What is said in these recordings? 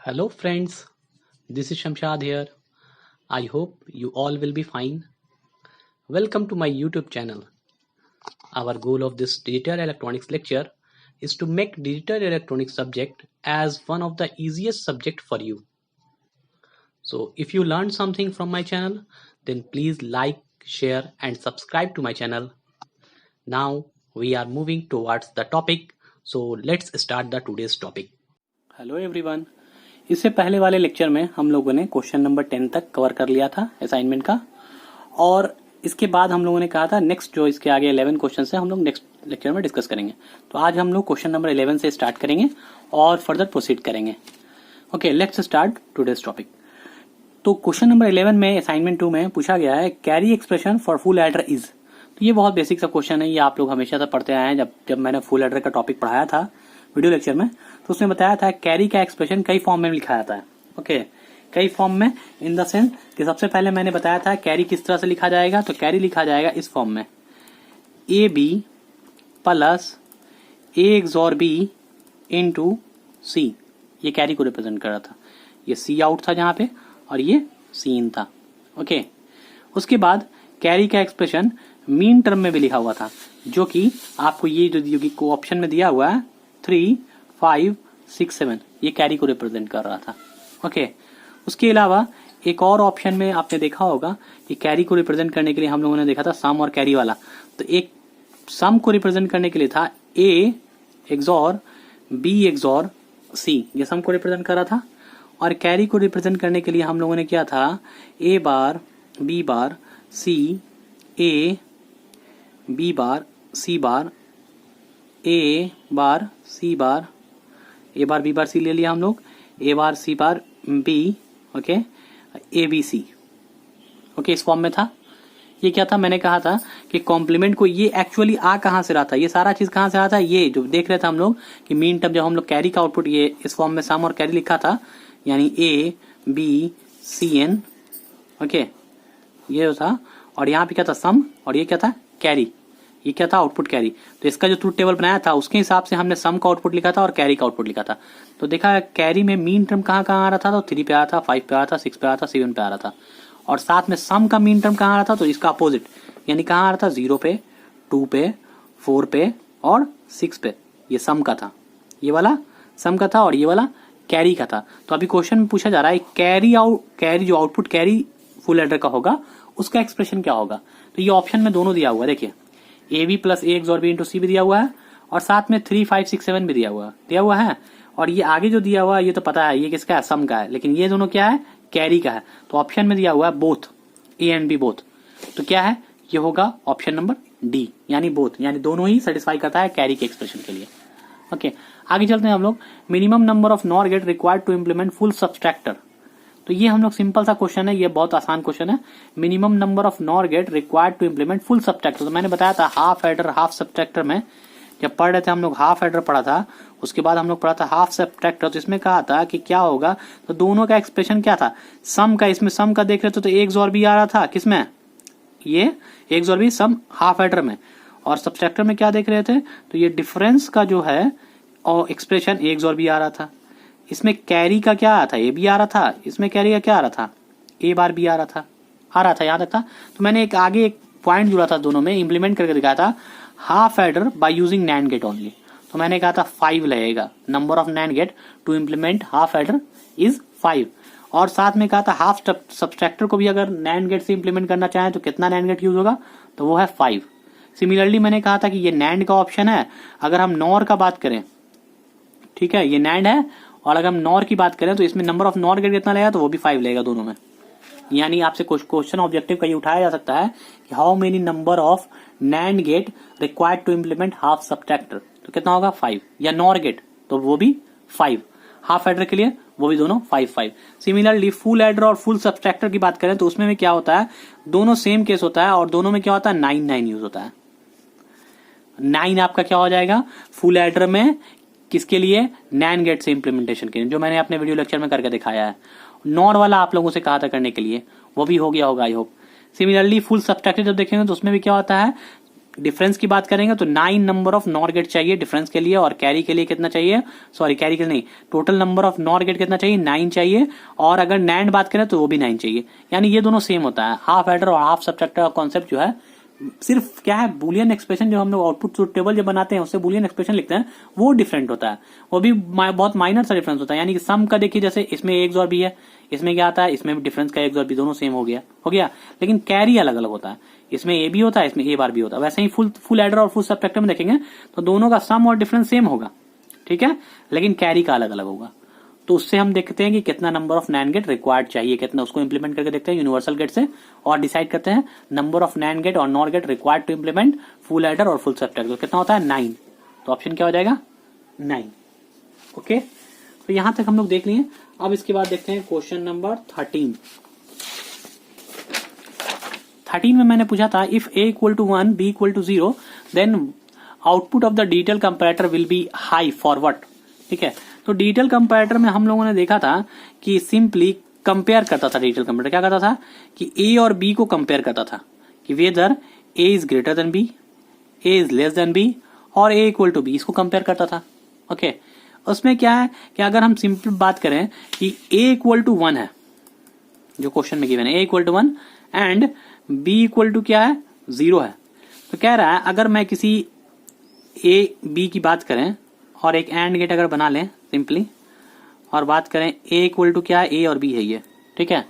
Hello, friends. This is Shamshad here. I hope you all will be fine. Welcome to my YouTube channel. Our goal of this digital electronics lecture is to make digital electronics subject as one of the easiest subject for you. So if you learned something from my channel, then please like, share and subscribe to my channel. Now we are moving towards the topic. So let's start the today's topic. Hello everyone. इससे पहले वाले lecture में हम लोगों ने question number 10 तक cover कर लिया था असाइनमेंट का, और इसके बाद हम लोगों ने कहा था नेक्स्ट जो इसके आगे 11 क्वेश्चन है हम लोग नेक्स्ट लेक्चर में डिस्कस करेंगे। तो आज हम लोग क्वेश्चन नंबर 11 से स्टार्ट करेंगे और फर्दर प्रोसीड करेंगे। Okay, let's start today's topic. तो क्वेश्चन नंबर 11 में असाइनमेंट 2 में पूछा गया है carry expression for full adder is. तो ये बहुत बेसिक सा क्वेश्चन है, ये आप लोग हमेशा से पढ़ते आए हैं। जब मैंने फुल एडर का टॉपिक पढ़ाया था वीडियो लेक्चर में, तो उसमें बताया था कैरी का एक्सप्रेशन कई फॉर्म में लिखा जाता है। ओके, कई फॉर्म में इन द सेंस कि सबसे पहले मैंने बताया था कैरी किस तरह से लिखा जाएगा। तो कैरी लिखा जाएगा इस फॉर्म में, A B plus A XOR B into C. ये कैरी को रिप्रेजेंट कर रहा था। ये सी आउट था जहां पे और ये सी इन था। ओके, उसके बाद कैरी का एक्सप्रेशन मीन टर्म में भी लिखा हुआ था, जो कि आपको ये जो ऑप्शन में दिया हुआ है 3, 5, 6, 7, ये कैरी को रिप्रेजेंट कर रहा था। ओके, उसके अलावा एक और ऑप्शन में आपने देखा होगा कि कैरी को रिप्रेजेंट करने के लिए हम लोगों ने देखा था सम और कैरी वाला। तो एक सम को रिप्रेजेंट करने के लिए था ए एक्सॉर बी एक्सॉर सी, ये सम को रिप्रेजेंट कर रहा था। और कैरी को रिप्रेजेंट करने के लिए हम लोगों ने किया था A bar B bar C A B bar C bar A bar C bar, A bar B bar C ले लिया हम लोग, A bar C bar B, okay, A B C. Okay, इस फॉर्म में था। ये क्या था, मैंने कहा था कि कॉम्प्लीमेंट को ये एक्चुअली आ कहां से रहा था, ये सारा चीज कहां से रहा था, ये जो देख रहे थे हम लोग कि मीन टर्म जब हम लोग कैरी का आउटपुट ये इस फॉर्म में सम और कैरी लिखा था, यानी A B C N. Okay, ये था, और यहाँ पे क्या था सम और ये क्या था कैरी, ये क्या था आउटपुट कैरी। तो इसका जो ट्रूथ टेबल बनाया था उसके हिसाब से हमने सम का आउटपुट लिखा था और कैरी का आउटपुट लिखा था। तो देखा कैरी में मीन टर्म कहाँ कहाँ आ रहा था, तो 3 पे आ रहा था, 5 पे आ रहा था, 6 पे आ रहा था, 7 पे आ रहा था। और साथ में सम का मीन टर्म कहाँ आ रहा था, तो इसका अपोजिट यानी कहाँ आ रहा था 0 पे, 2 पे, 4 पे और 6 पे। ये सम का था, ये वाला सम का था और ये वाला कैरी का था। तो अभी क्वेश्चन में पूछा जा रहा है कैरी जो आउटपुट कैरी फुल एडर का होगा उसका एक्सप्रेशन क्या होगा। तो ये ऑप्शन में दोनों दिया हुआ है, देखिए A B plus A XOR B into C भी दिया हुआ है और साथ में 3, 5, 6, 7 भी दिया हुआ है। और ये आगे जो दिया हुआ है ये तो पता है ये किसका है, सम का है, लेकिन ये दोनों क्या है, कैरी का है। तो ऑप्शन में दिया हुआ है both, A and B both. तो क्या है, ये होगा ऑप्शन नंबर डी, यानी बोथ, यानी दोनों ही सेटिस्फाई करता है कैरी के एक्सप्रेशन के लिए। ओके, आगे चलते हैं हम लोग। Minimum number of NOR gate required to implement full subtractor. तो ये हम लोग सिंपल सा क्वेश्चन है, ये बहुत आसान क्वेश्चन है। Minimum number of NOR gate required to implement full subtractor. तो मैंने बताया था हाफ एडर हाफ सबट्रैक्टर में जब पढ़ रहे थे हम लोग हाफ एडर पढ़ा था, उसके बाद हम लोग पढ़ा था हाफ सबट्रैक्टर। तो इसमें कहा था कि क्या होगा, तो दोनों का एक्सप्रेशन क्या था, सम का, इसमें सम का देख रहे थे तो एक जोर भी आ रहा था, किसमें, ये एक जोर भी सम हाफ एडर में, और सबट्रैक्टर में क्या देख रहे थे, तो ये डिफरेंस का जो है और एक्सप्रेशन एक जोर भी आ रहा था। इसमें कैरी का क्या आ रहा था, ए बी आ रहा था, इसमें कैरी का क्या आ रहा था, ए बार बी आ रहा था, याद रखा। तो मैंने आगे एक पॉइंट जुड़ा था दोनों में, इंप्लीमेंट करके दिखाया था half adder by using NAND gate only. तो मैंने कहा था 5 लगेगा, number of NAND gate to implement half adder is 5। और साथ में कहा था हाफ सबट्रैक्टर को भी अगर नैंड गेट से इंप्लीमेंट करना चाहें तो कितना नैंड गेट यूज होगा, तो वो है 5। सिमिलरली मैंने कहा था कि ये नैंड का ऑप्शन है, अगर हम नॉर का बात करें, ठीक है, ये नैंड है, और अगर हम नॉर की बात करें तो इसमें नंबर ऑफ नॉर गेट कितना लगेगा, तो वो भी 5 लगेगा दोनों में। यानी आपसे क्वेश्चन ऑब्जेक्टिव का ये उठाया जा सकता है कि how many number of NAND gate required to implement half subtractor, तो कितना होगा 5, या नॉर गेट तो वो भी 5, हाफ एडर के लिए वो भी दोनों 5। सिमिलरली फुल एडर और फुल सबट्रैक्टर की बात करें तो उसमें भी क्या होता है, दोनों सेम केस होता है, और दोनों में क्या होता है 9 यूज होता है। 9 आपका क्या हो जाएगा फुल एडर में, किसके लिए, नैंड गेट से इंप्लीमेंटेशन के लिए, जो मैंने अपने वीडियो लेक्चर में करके दिखाया है। नॉर वाला आप लोगों से कहा था करने के लिए, वो भी हो गया होगा I hope. Similarly full subtractor जब देखेंगे तो उसमें भी क्या होता है, डिफरेंस की बात करेंगे तो 9 नंबर ऑफ नॉर गेट चाहिए डिफरेंस के लिए, और कैरी के लिए कितना चाहिए, सॉरी कैरी के लिए नहीं, total number of NOR gate कितना चाहिए, 9 चाहिए। और अगर नैंड बात करें तो वो भी 9 चाहिए, यानी ये दोनों सेम होता है। हाफ एडर और हाफ सब्ट्रैक्टर का कॉन्सेप्ट जो है सिर्फ क्या है, बुलियन एक्सप्रेशन जो हम लोग आउटपुट टेबल जब बनाते हैं उससे बुलियन एक्सप्रेशन लिखते हैं वो डिफरेंट होता है, वो भी बहुत माइनर सा डिफरेंस होता है। यानी कि सम का देखिए जैसे इसमें एक XOR भी है, इसमें क्या आता है, इसमें भी डिफरेंस का XOR भी, दोनों सेम हो गया, लेकिन कैरी अलग अलग होता है, इसमें ए भी होता है, इसमें ए बार भी होता है। वैसे ही फुल एडर और फुल सब्ट्रैक्टर में देखेंगे तो दोनों का सम और डिफरेंस सेम होगा, ठीक है, लेकिन कैरी का अलग अलग होगा। तो उससे हम देखते हैं कि कितना number of NAND gate required चाहिए, कितना, उसको इंप्लीमेंट करके देखते हैं यूनिवर्सल गेट से, और डिसाइड करते हैं नंबर ऑफ नैंड गेट और NOR gate required to implement full adder और फुल सब्ट्रैक्टर। कितना होता है 9, तो ऑप्शन क्या हो जाएगा 9। ओके, तो यहां तक हम लोग देख लिए। अब इसके बाद देखते हैं क्वेश्चन नंबर 13 में मैंने पूछा था if a equal to 1 b equal to 0 then output of the digital comparator will be high for what. ठीक है, तो डिजिटल कंपैरेटर में हम लोगों ने देखा था कि सिंपली कंपेयर करता था, डिजिटल कंपैरेटर क्या करता था कि a और b को कंपेयर करता था कि whether a is greater than b, a is less than b और a इक्वल टू b, इसको कंपेयर करता था। ओके, उसमें क्या है कि अगर हम सिंपल बात करें कि a इक्वल टू 1 है, जो क्वेश्चन में गिवन है a equal to 1 and b equal to क्या है 0 है, तो कह रहा है अगर मैं किसी a b की बात करें और एक एंड गेट अगर बना लें सिंपली और बात करें a इक्वल टू क्या है, a और b है ये, ठीक है,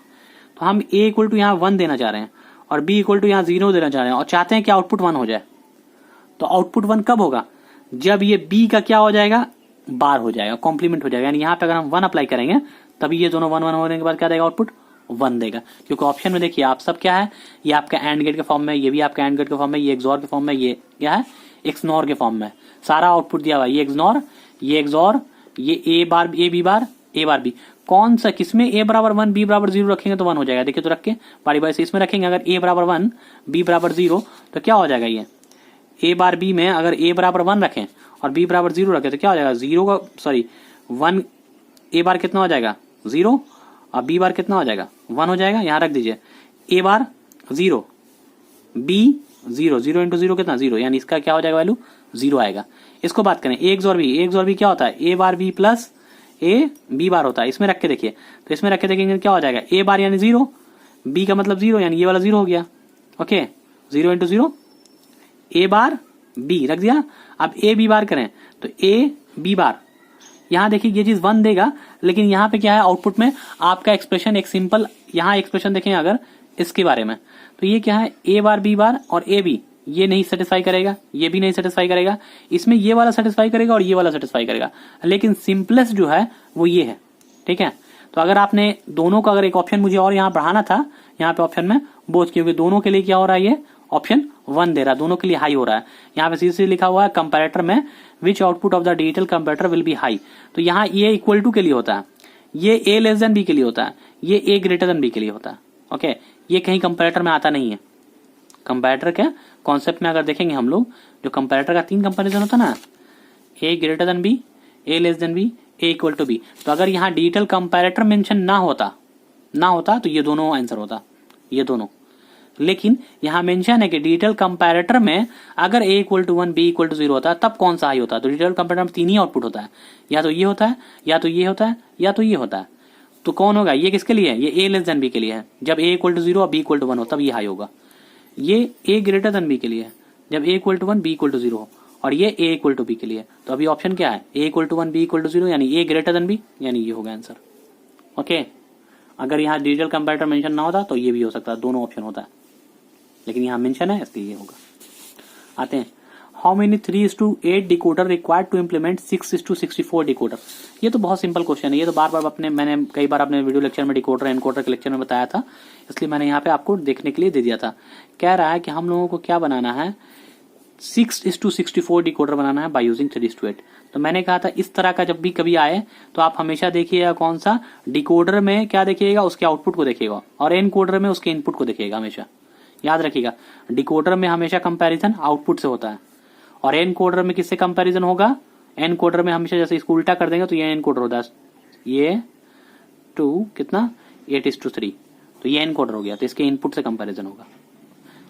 तो हम a इक्वल टू यहाँ 1 देना चाह रहे हैं और b इक्वल टू यहाँ 0 देना चाह रहे हैं और चाहते हैं कि आउटपुट 1 हो जाए। तो आउटपुट 1 कब होगा, जब ये b का क्या हो जाएगा, बार हो जाएगा, कॉम्प्लीमेंट हो जाएगा। यानी यहाँ पे अगर हम 1 अप्लाई करेंगे तभी ये दोनों 1 1 होने के बाद क्या देगा, आउटपुट 1 देगा। क्योंकि ऑप्शन में देखिए आप सब क्या है, ये आपका एंड गेट के फॉर्म में, ये भी आपका एंड गेट के फॉर्म में, ये XOR के फॉर्म में, ये क्या है XNOR के फॉर्म में, सारा आउटपुट दिया हुआ है, ये XNOR, ये XOR, ये a bar a b bar a bar b, कौन सा किसमें a बराबर 1 b बराबर 0 रखेंगे तो 1 हो जाएगा। देखिए तो रख के बारी बारी से इसमें रखेंगे, अगर a बराबर 1 b बराबर 0 तो क्या हो जाएगा, ये a बार b में अगर a बराबर 1 रखें और b बराबर 0 रखें तो क्या हो जाएगा, 0 का सॉरी 1 a बार कितना हो जाएगा 0 और b बार कितना हो जाएगा 1 हो जाएगा। यहां रख दीजिए a बार 0 b 0, 0 इंटू 0 कितना 0, यानी इसका क्या हो जाएगा वैल्यू 0 आएगा। इसको बात करें a XOR b क्या होता है, a bar b plus a b बार होता है। इसमें रख के देखिए, तो इसमें रख के देखेंगे क्या हो जाएगा, a बार यानी 0, b का मतलब 0 यानी ये वाला 0 हो गया। Okay, 0 into 0 a bar b रख दिया। अब a b बार करें तो a b बार, यहां देखिए ये चीज 1 देगा, लेकिन यहाँ पे क्या है आउटपुट में आपका एक्सप्रेशन एक सिंपल, यहाँ एक्सप्रेशन देखें अगर इसके बारे में तो ये क्या है a बार b बार और a b, ये नहीं सेटिस्फाई करेगा, ये भी नहीं सेटिस्फाई करेगा, इसमें ये वाला सेटिस्फाई करेगा और ये वाला सेटिस्फाई करेगा, लेकिन सिंपलेस्ट जो है वो ये है। ठीक है, तो अगर आपने दोनों का अगर एक ऑप्शन मुझे और यहाँ बढ़ाना था, यहाँ पे ऑप्शन में बोझ, क्योंकि दोनों के लिए क्या हो रहा है, ये ऑप्शन 1 दे रहा है, दोनों के लिए हाई हो रहा है। यहाँ पे सीधे लिखा हुआ है कंपैरेटर में which output of the digital comparator will be high, तो यहाँ ये इक्वल टू के लिए होता है, ये a लेस देन b के लिए होता है, ये a ग्रेटर देन b के लिए होता है। ओके, ये कहीं कंपैरेटर में आता नहीं है। कंपैरेटर के कॉन्सेप्ट में अगर देखेंगे हम लोग, जो कंपैरेटर का 3 कंपैरिजन होता है ना, a greater than b, a less than b, a equal to b, तो अगर यहाँ डिजिटल कंपैरेटर मेंशन ना होता तो ये दोनों आंसर होता, ये दोनों, लेकिन यहाँ मेंशन है कि डिजिटल कंपैरेटर में अगर a equal to 1 b equal to 0 होता है तब कौन सा हाई होता है, तो डिजिटल कंपैरेटर में 3 ही आउटपुट होता है, या तो ये होता है, या तो ये होता है, या तो ये होता है। तो कौन होगा, ये किसके लिए है, ये a लेस देन b के लिए है, जब a इक्वल टू 0 और b इक्वल टू 1 हो तब ये हाई होगा। ये a ग्रेटर देन b के लिए है, जब a equal to 1 b equal to 0 हो, और ये a इक्वल टू b के लिए। तो अभी ऑप्शन क्या है, a equal to 1 b equal to 0 यानी a ग्रेटर देन b, यानी ये होगा आंसर। ओके, अगर यहाँ डिजिटल कंपैरेटर मेंशन ना होता तो ये भी हो सकता है, दोनों ऑप्शन होता है, लेकिन यहाँ मेंशन है इसलिए ये होगा। आते हैं, how many 3:8 decoder required to implement 6:64 decoder. ये तो बहुत सिंपल क्वेश्चन है, ये तो बार बार मैंने कई बार अपने वीडियो लेक्चर में डिकोडर एनकोडर के लेक्चर में बताया था, इसलिए मैंने यहाँ पे आपको देखने के लिए दे दिया था। कह रहा है कि हम लोगों को क्या बनाना है, 6:64 डिकोडर बनाना है बाय यूजिंग 3:8। तो मैंने कहा था इस तरह का जब भी कभी आए तो आप हमेशा देखिएगा कौन सा डिकोडर में क्या देखिएगा, उसके आउटपुट को देखिएगा, और एनकोडर में उसके इनपुट को देखिएगा। हमेशा याद रखिएगा, डिकोडर में हमेशा कंपैरिजन आउटपुट से होता है, और एनकोडर में किससे कंपैरिजन होगा, एनकोडर में हमेशा जैसे इसको उल्टा कर देंगे तो ये एनकोडर होता है, ये 2 कितना 8:3, तो ये एनकोडर हो गया, तो इसके इनपुट से कंपैरिजन होगा।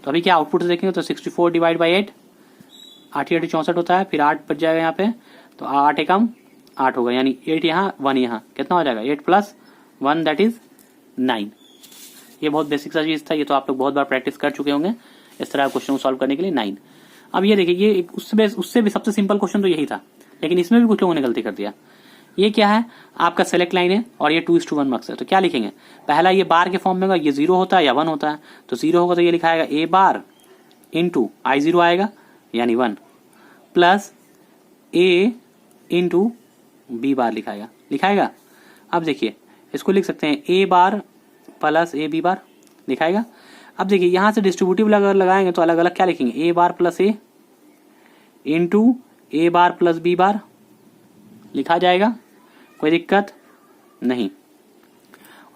तो अभी क्या आउटपुट से देखेंगे तो 64 डिवाइड बाई 8 8 8 64 होता है, फिर 8 बच जाएगा यहाँ पे, तो 8 एकम 8 होगा, यानी 8 यहाँ 1 यहाँ, कितना हो जाएगा 8 + 1 दैट इज 9। ये बहुत बेसिक सा चीज था, ये तो आप लोग बहुत बार प्रैक्टिस कर चुके होंगे इस तरह क्वेश्चन को सॉल्व करने के लिए 9। अब ये देखिए, ये उससे भी सबसे सिंपल क्वेश्चन तो यही था, लेकिन इसमें भी कुछ लोगों ने गलती कर दिया। ये क्या है, आपका सेलेक्ट लाइन है और ये 2:1 मार्क्स है, तो क्या लिखेंगे, पहला ये बार के फॉर्म में होगा, ये 0 होता है या 1 होता है, तो 0 होगा तो ये लिखाएगा A बार इंटू I0 आएगा यानी 1 प्लस A इंटू B बार लिखाएगा। अब देखिए इसको लिख सकते हैं A bar plus A B बार लिखाएगा। अब देखिए यहाँ से डिस्ट्रीब्यूटिव अगर लगाएंगे तो अलग अलग क्या लिखेंगे, A bar plus A into A bar plus B बार लिखा जाएगा, कोई दिक्कत नहीं।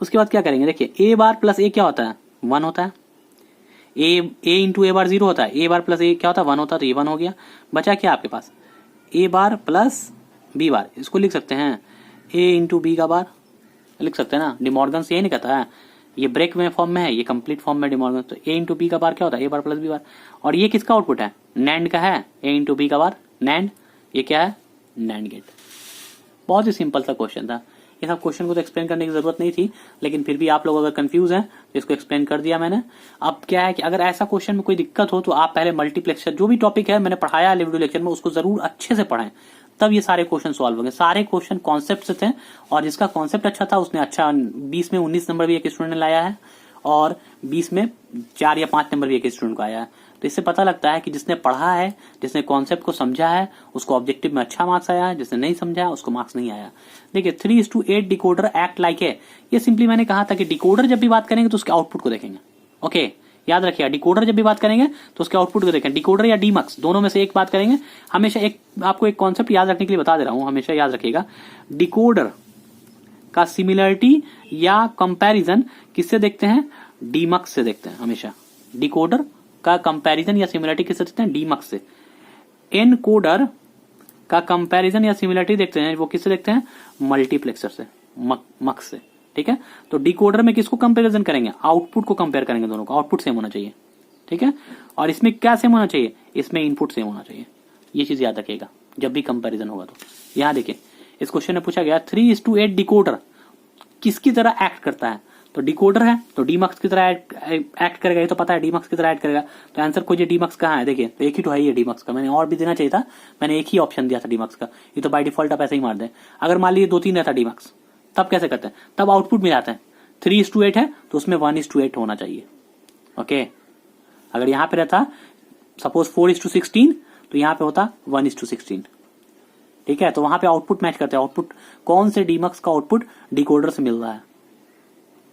उसके बाद क्या करेंगे, देखिए A बार प्लस A क्या होता है, 1 होता है, A इंटू A बार 0 होता है, A बार प्लस A क्या होता है 1 होता है, तो ये 1 हो गया। बचा क्या आपके पास, A बार प्लस B बार, इसको लिख सकते हैं A इंटू B का बार लिख सकते हैं ना, डिमॉर्गन से यही नहीं कहता है, ये ब्रेक में फॉर्म में है, ये कंप्लीट फॉर्म में डिमॉर्गन, तो A इंटू B का बार क्या होता है A बार प्लस B बार। और ये किसका आउटपुट है, नैंड का है, A इंटू B का बार नैंड, ये क्या है नैंड गेट। बहुत ही सिंपल सा क्वेश्चन था, ये सब क्वेश्चन को तो एक्सप्लेन करने की जरूरत नहीं थी, लेकिन फिर भी आप लोग अगर कंफ्यूज हैं तो इसको एक्सप्लेन कर दिया मैंने। अब क्या है कि अगर ऐसा क्वेश्चन में कोई दिक्कत हो तो आप पहले मल्टीप्लेक्सर जो भी टॉपिक है मैंने पढ़ाया वीडियो लेक्चर में उसको जरूर अच्छे से पढ़ें, तब ये सारे क्वेश्चन सॉल्व होंगे। सारे क्वेश्चन कॉन्सेप्ट से थे और जिसका कॉन्सेप्ट अच्छा था उसने अच्छा 20 में 19 नंबर भी एक स्टूडेंट ने लाया है और 20 में 4 या 5 नंबर भी एक स्टूडेंट को आया है। तो इससे पता लगता है कि जिसने पढ़ा है, जिसने कॉन्सेप्ट को समझा है, उसको ऑब्जेक्टिव में अच्छा मार्क्स आया है, जिसने नहीं समझा उसको मार्क्स नहीं आया। देखिए 3:8 डिकोडर एक्ट लाइक है, ये सिंपली मैंने कहा था कि डिकोडर जब भी बात करेंगे तो उसके आउटपुट को देखेंगे। ओके, याद रखिए, डिकोडर जब भी बात करेंगे तो उसके आउटपुट को देखें, डिकोडर या डीमक्स दोनों में से एक बात करेंगे। हमेशा एक आपको एक कॉन्सेप्ट याद रखने के लिए बता दे रहा हूं, हमेशा याद रखिएगा, डिकोडर का सिमिलरिटी या कंपैरिजन किससे देखते हैं, डीमक्स से देखते हैं। हमेशा डिकोडर का कंपैरिजन या सिमिलरिटी किससे देखते हैं, डीमक्स से। एनकोडर का कंपैरिजन या सिमिलरिटी देखते हैं, वो किससे देखते हैं, मल्टीप्लेक्सर से, मक्स से। ठीक है, तो डिकोडर में किसको कंपैरिजन करेंगे, आउटपुट को कंपेयर करेंगे, दोनों का आउटपुट सेम होना चाहिए। ठीक है, और इसमें क्या सेम होना चाहिए, इसमें इनपुट सेम होना चाहिए। ये चीज याद रखिएगा जब भी कंपैरिजन होगा। तो यहां देखिए इस क्वेश्चन में पूछा गया 3:8 डिकोडर किसकी तरह एक्ट करता है, तो डिकोडर है तो डीमक्स की तरह एक्ट करेगा, ये तो पता है डीमक्स की तरह एक्ट करेगा। तो आंसर खोजिए डीमक्स कहाँ है, देखिए तो एक ही तो है ये डीमक्स का, मैंने और भी देना चाहिए था, मैंने एक ही ऑप्शन दिया था डीमक्स का, ये तो बाय डिफॉल्ट आप ऐसे ही मार दें। अगर मान लीजिए 2-3 रहता डीमक्स तब कैसे करते हैं, तब आउटपुट मिलाते हैं, 3:8 है तो उसमें 1:8 होना चाहिए। ओके, अगर यहां पे रहता सपोज 4:16 तो यहां पे होता 1:16। ठीक है, तो वहां पे आउटपुट मैच करते हैं, आउटपुट कौन से डीमक्स का आउटपुट डिकोडर से मिल रहा है।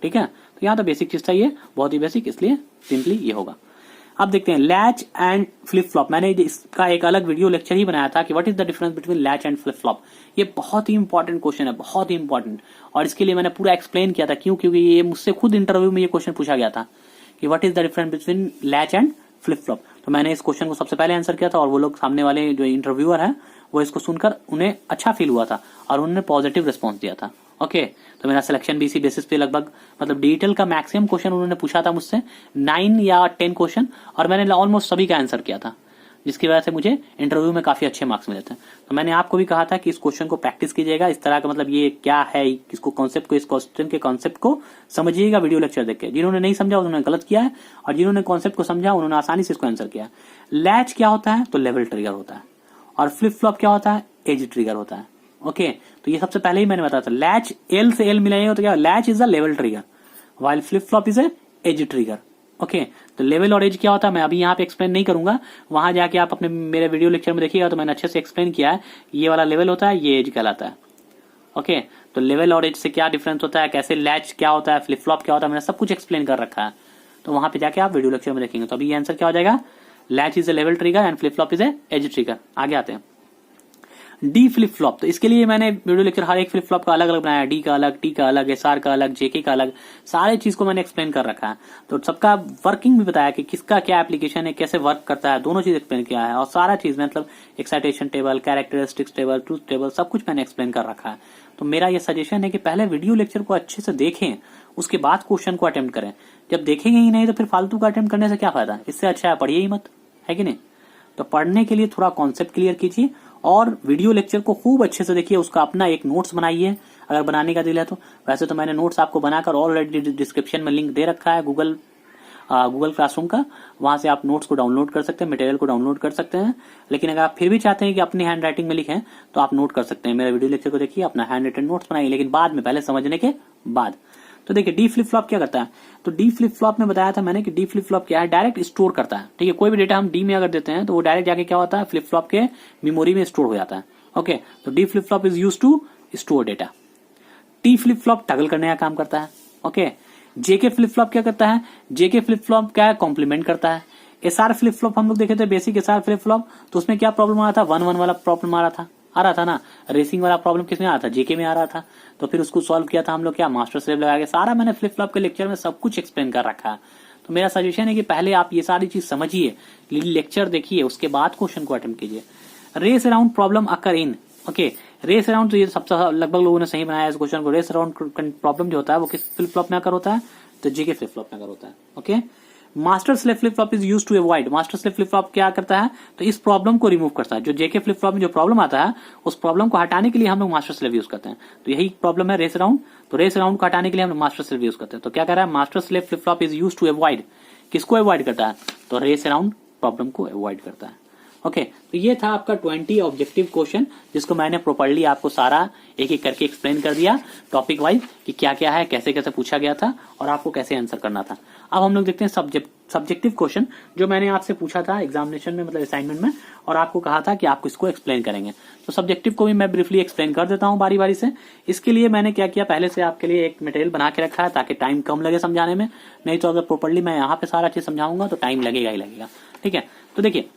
ठीक है, तो यहां तो बेसिक चीज था, ये बहुत ही बेसिक, इसलिए सिंपली ये होगा। अब देखते हैं लैच एंड फ्लिप फ्लॉप। मैंने इसका एक अलग वीडियो लेक्चर ही बनाया था कि what is the difference between latch and flip flop. ये बहुत ही इंपॉर्टेंट क्वेश्चन है, बहुत ही इंपॉर्टेंट, और इसके लिए मैंने पूरा एक्सप्लेन किया था। क्यों, क्योंकि ये मुझसे खुद इंटरव्यू में ये क्वेश्चन पूछा गया था कि what is the difference between latch and flip flop. तो मैंने इस क्वेश्चन को सबसे पहले आंसर किया था और वो लोग सामने वाले जो इंटरव्यूअर है वो इसको सुनकर उन्हें अच्छा फील हुआ था और उन्होंने पॉजिटिव रिस्पॉन्स दिया था। ओके, तो मेरा सिलेक्शन भी इसी बेसिस पे लगभग मतलब डिजिटल का मैक्सिमम क्वेश्चन उन्होंने पूछा था मुझसे 9 या 10 क्वेश्चन, और मैंने ऑलमोस्ट सभी का आंसर किया था, जिसकी वजह से मुझे इंटरव्यू में काफी अच्छे मार्क्स मिले थे। तो मैंने आपको भी कहा था कि इस क्वेश्चन को प्रैक्टिस कीजिएगा, इस तरह का मतलब ये क्या है, इसको कॉन्सेप्ट को, इस क्वेश्चन के कॉन्सेप्ट को समझिएगा वीडियो लेक्चर देख के। जिन्होंने नहीं समझा उन्होंने गलत किया है, और जिन्होंने कॉन्सेप्ट को समझा उन्होंने आसानी से इसको आंसर किया है। लैच क्या होता है, तो लेवल ट्रिगर होता है, और फ्लिप फ्लॉप क्या होता है, एज ट्रिगर होता है। ओके, तो ये सबसे पहले ही मैंने बताया था, लैच एल से एल मिलाइएगा तो क्या, latch is a level trigger while flip flop is a edge trigger. Okay, तो लेवल और एज क्या होता है मैं अभी यहाँ पे एक्सप्लेन नहीं करूंगा, वहां जाके आप अपने मेरे वीडियो लेक्चर में देखिएगा तो मैंने अच्छे से एक्सप्लेन किया है। ये वाला लेवल होता है, ये एज कहलाता है। ओके, तो लेवल और एज से क्या डिफरेंस होता है, कैसे लैच क्या होता है, फ्लिप फ्लॉप क्या होता है, मैंने सब कुछ एक्सप्लेन कर रखा है, तो वहां पे जाके आप वीडियो लेक्चर में देखेंगे। तो अभी ये आंसर क्या हो जाएगा, latch is a level trigger and flip flop is a edge trigger. आगे आते हैं डी फ्लिप फ्लॉप। तो इसके लिए मैंने वीडियो लेक्चर हर एक फ्लिप फ्लॉप का अलग अलग बनाया, डी का अलग, टी का अलग, एसआर का अलग, जेके का अलग, सारे चीज को मैंने एक्सप्लेन कर रखा है। तो सबका वर्किंग भी बताया कि किसका क्या एप्लीकेशन है, कैसे वर्क करता है, दोनों चीज एक्सप्लेन किया है, और सारा चीज मतलब excitation table, characteristics table, truth table, सब कुछ मैंने एक्सप्लेन कर रखा है। तो मेरा ये सजेशन है कि पहले वीडियो लेक्चर को अच्छे से देखें, उसके बाद क्वेश्चन को अटेम्प्ट करें। जब देखेंगे ही नहीं तो फिर फालतू का अटेम्प्ट करने से क्या फायदा, इससे अच्छा है पढ़िए ही मत, है कि नहीं। तो पढ़ने के लिए थोड़ा कॉन्सेप्ट क्लियर कीजिए और वीडियो लेक्चर को खूब अच्छे से देखिए, उसका अपना एक नोट्स बनाइए अगर बनाने का दिल है तो। वैसे तो मैंने नोट्स आपको बनाकर ऑलरेडी डिस्क्रिप्शन में लिंक दे रखा है गूगल क्लासरूम का, वहां से आप नोट्स को डाउनलोड कर सकते हैं, मटेरियल को डाउनलोड कर सकते हैं। लेकिन अगर आप फिर भी चाहते हैं कि अपनी हैंड राइटिंग में लिखें तो आप नोट कर सकते हैं, मेरे वीडियो लेक्चर को देखिए, अपना हैंड रिटन नोट्स बनाइए, लेकिन बाद में, पहले समझने के बाद। तो देखिए डी फ्लिप फ्लॉप क्या करता है, तो डी फ्लिप फ्लॉप में बताया था मैंने कि डी फ्लिप फ्लॉप क्या है, डायरेक्ट स्टोर करता है। ठीक है, कोई भी डेटा हम डी में अगर देते हैं तो वो डायरेक्ट जाके क्या होता है, फ्लिप फ्लॉप के मेमोरी में स्टोर हो जाता है। ओके, तो D flip flop is use to store data. T flip flop toggle करने का काम करता है। ओके, जेके फ्लिप फ्लॉप क्या करता है, जेके फ्लिप फ्लॉप क्या है, कॉम्प्लीमेंट करता है। एसआर फ्लिप फ्लॉप हम लोग देखे थे, बेसिक एसआर फ्लिप फ्लॉप, तो उसमें क्या प्रॉब्लम आ रहा था, 1-1 वाला प्रॉब्लम आ रहा था ना, रेसिंग वाला प्रॉब्लम किसमें आ रहा था, जेके में आ रहा था। तो फिर उसको सॉल्व किया था हम लोग क्या, मास्टर स्लेव लगा के। सारा मैंने फ्लिप फ्लॉप के लेक्चर में सब कुछ एक्सप्लेन कर रखा है। तो मेरा सजेशन है कि पहले आप ये सारी चीज समझिए, लेक्चर देखिए, उसके बाद क्वेश्चन को अटेम्प्ट कीजिए। रेस अराउंड प्रॉब्लम अकर इन, ओके, रेस अराउंड, तो ये सबसे लगभग लोगों ने सही बनाया इस क्वेश्चन को। रेस अराउंड प्रॉब्लम जो होता है वो किस फ्लिप फ्लॉप में आकर होता है, तो जेके फ्लिप फ्लॉप में आकर होता है। Okay, master slave flip flop is used to avoid, master slave flip flop क्या करता है, तो इस प्रॉब्लम को रिमूव करता है। जो जेके फ्लिप फ्लॉप में जो प्रॉब्लम आता है उस प्रॉब्लम को हटाने के लिए हम लोग मास्टर स्लेव यूज करते हैं। तो यही प्रॉब्लम है रेस अराउंड, तो रेस अराउंड को हटाने के लिए हम लोग मास्टर स्लेव यूज करते हैं। तो क्या कह रहा है, master slave flip flop is used to avoid, किसको अवॉइड करता है, तो रेस अराउंड प्रॉब्लम को अवॉइड करता है। ओके, तो ये था आपका 20 ऑब्जेक्टिव क्वेश्चन, जिसको मैंने प्रॉपर्ली आपको सारा एक एक करके एक्सप्लेन कर दिया टॉपिक वाइज कि क्या क्या है, कैसे कैसे पूछा गया था और आपको कैसे आंसर करना था। अब हम लोग देखते हैं सब्जेक्टिव क्वेश्चन, जो मैंने आपसे पूछा था एग्जामिनेशन में, मतलब असाइनमेंट में, और आपको कहा था कि आप इसको एक्सप्लेन करेंगे। तो सब्जेक्टिव को भी मैं ब्रीफली एक्सप्लेन कर देता हूँ बारी बारी से। इसके लिए मैंने क्या किया, पहले से आपके लिए एक मटेरियल बना के रखा है ताकि टाइम कम लगे समझाने में, नहीं तो अगर प्रॉपर्ली मैं यहाँ पे सारा चीज समझाऊंगा तो टाइम लगेगा ही लगेगा। ठीक है, तो देखिए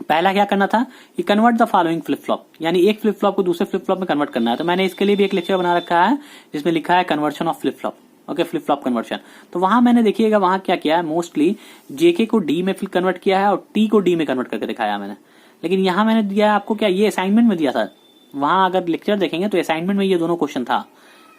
पहला क्या करना था कि convert the following flip flop, यानी एक फ्लिप फ्लॉप को दूसरे फ्लिप फ्लॉप में कन्वर्ट करना है। तो मैंने इसके लिए भी एक लेक्चर बना रखा है जिसमें लिखा है conversion of flip flop. Okay, flip flop conversion. तो वहां मैंने देखिएगा वहां क्या किया है, मोस्टली जेके को डी में कन्वर्ट किया है और टी को डी में कन्वर्ट करके दिखाया मैंने। लेकिन यहाँ मैंने दिया आपको क्या, ये असाइनमेंट में दिया था। वहां अगर लेक्चर देखेंगे तो असाइनमेंट में ये दोनों क्वेश्चन था,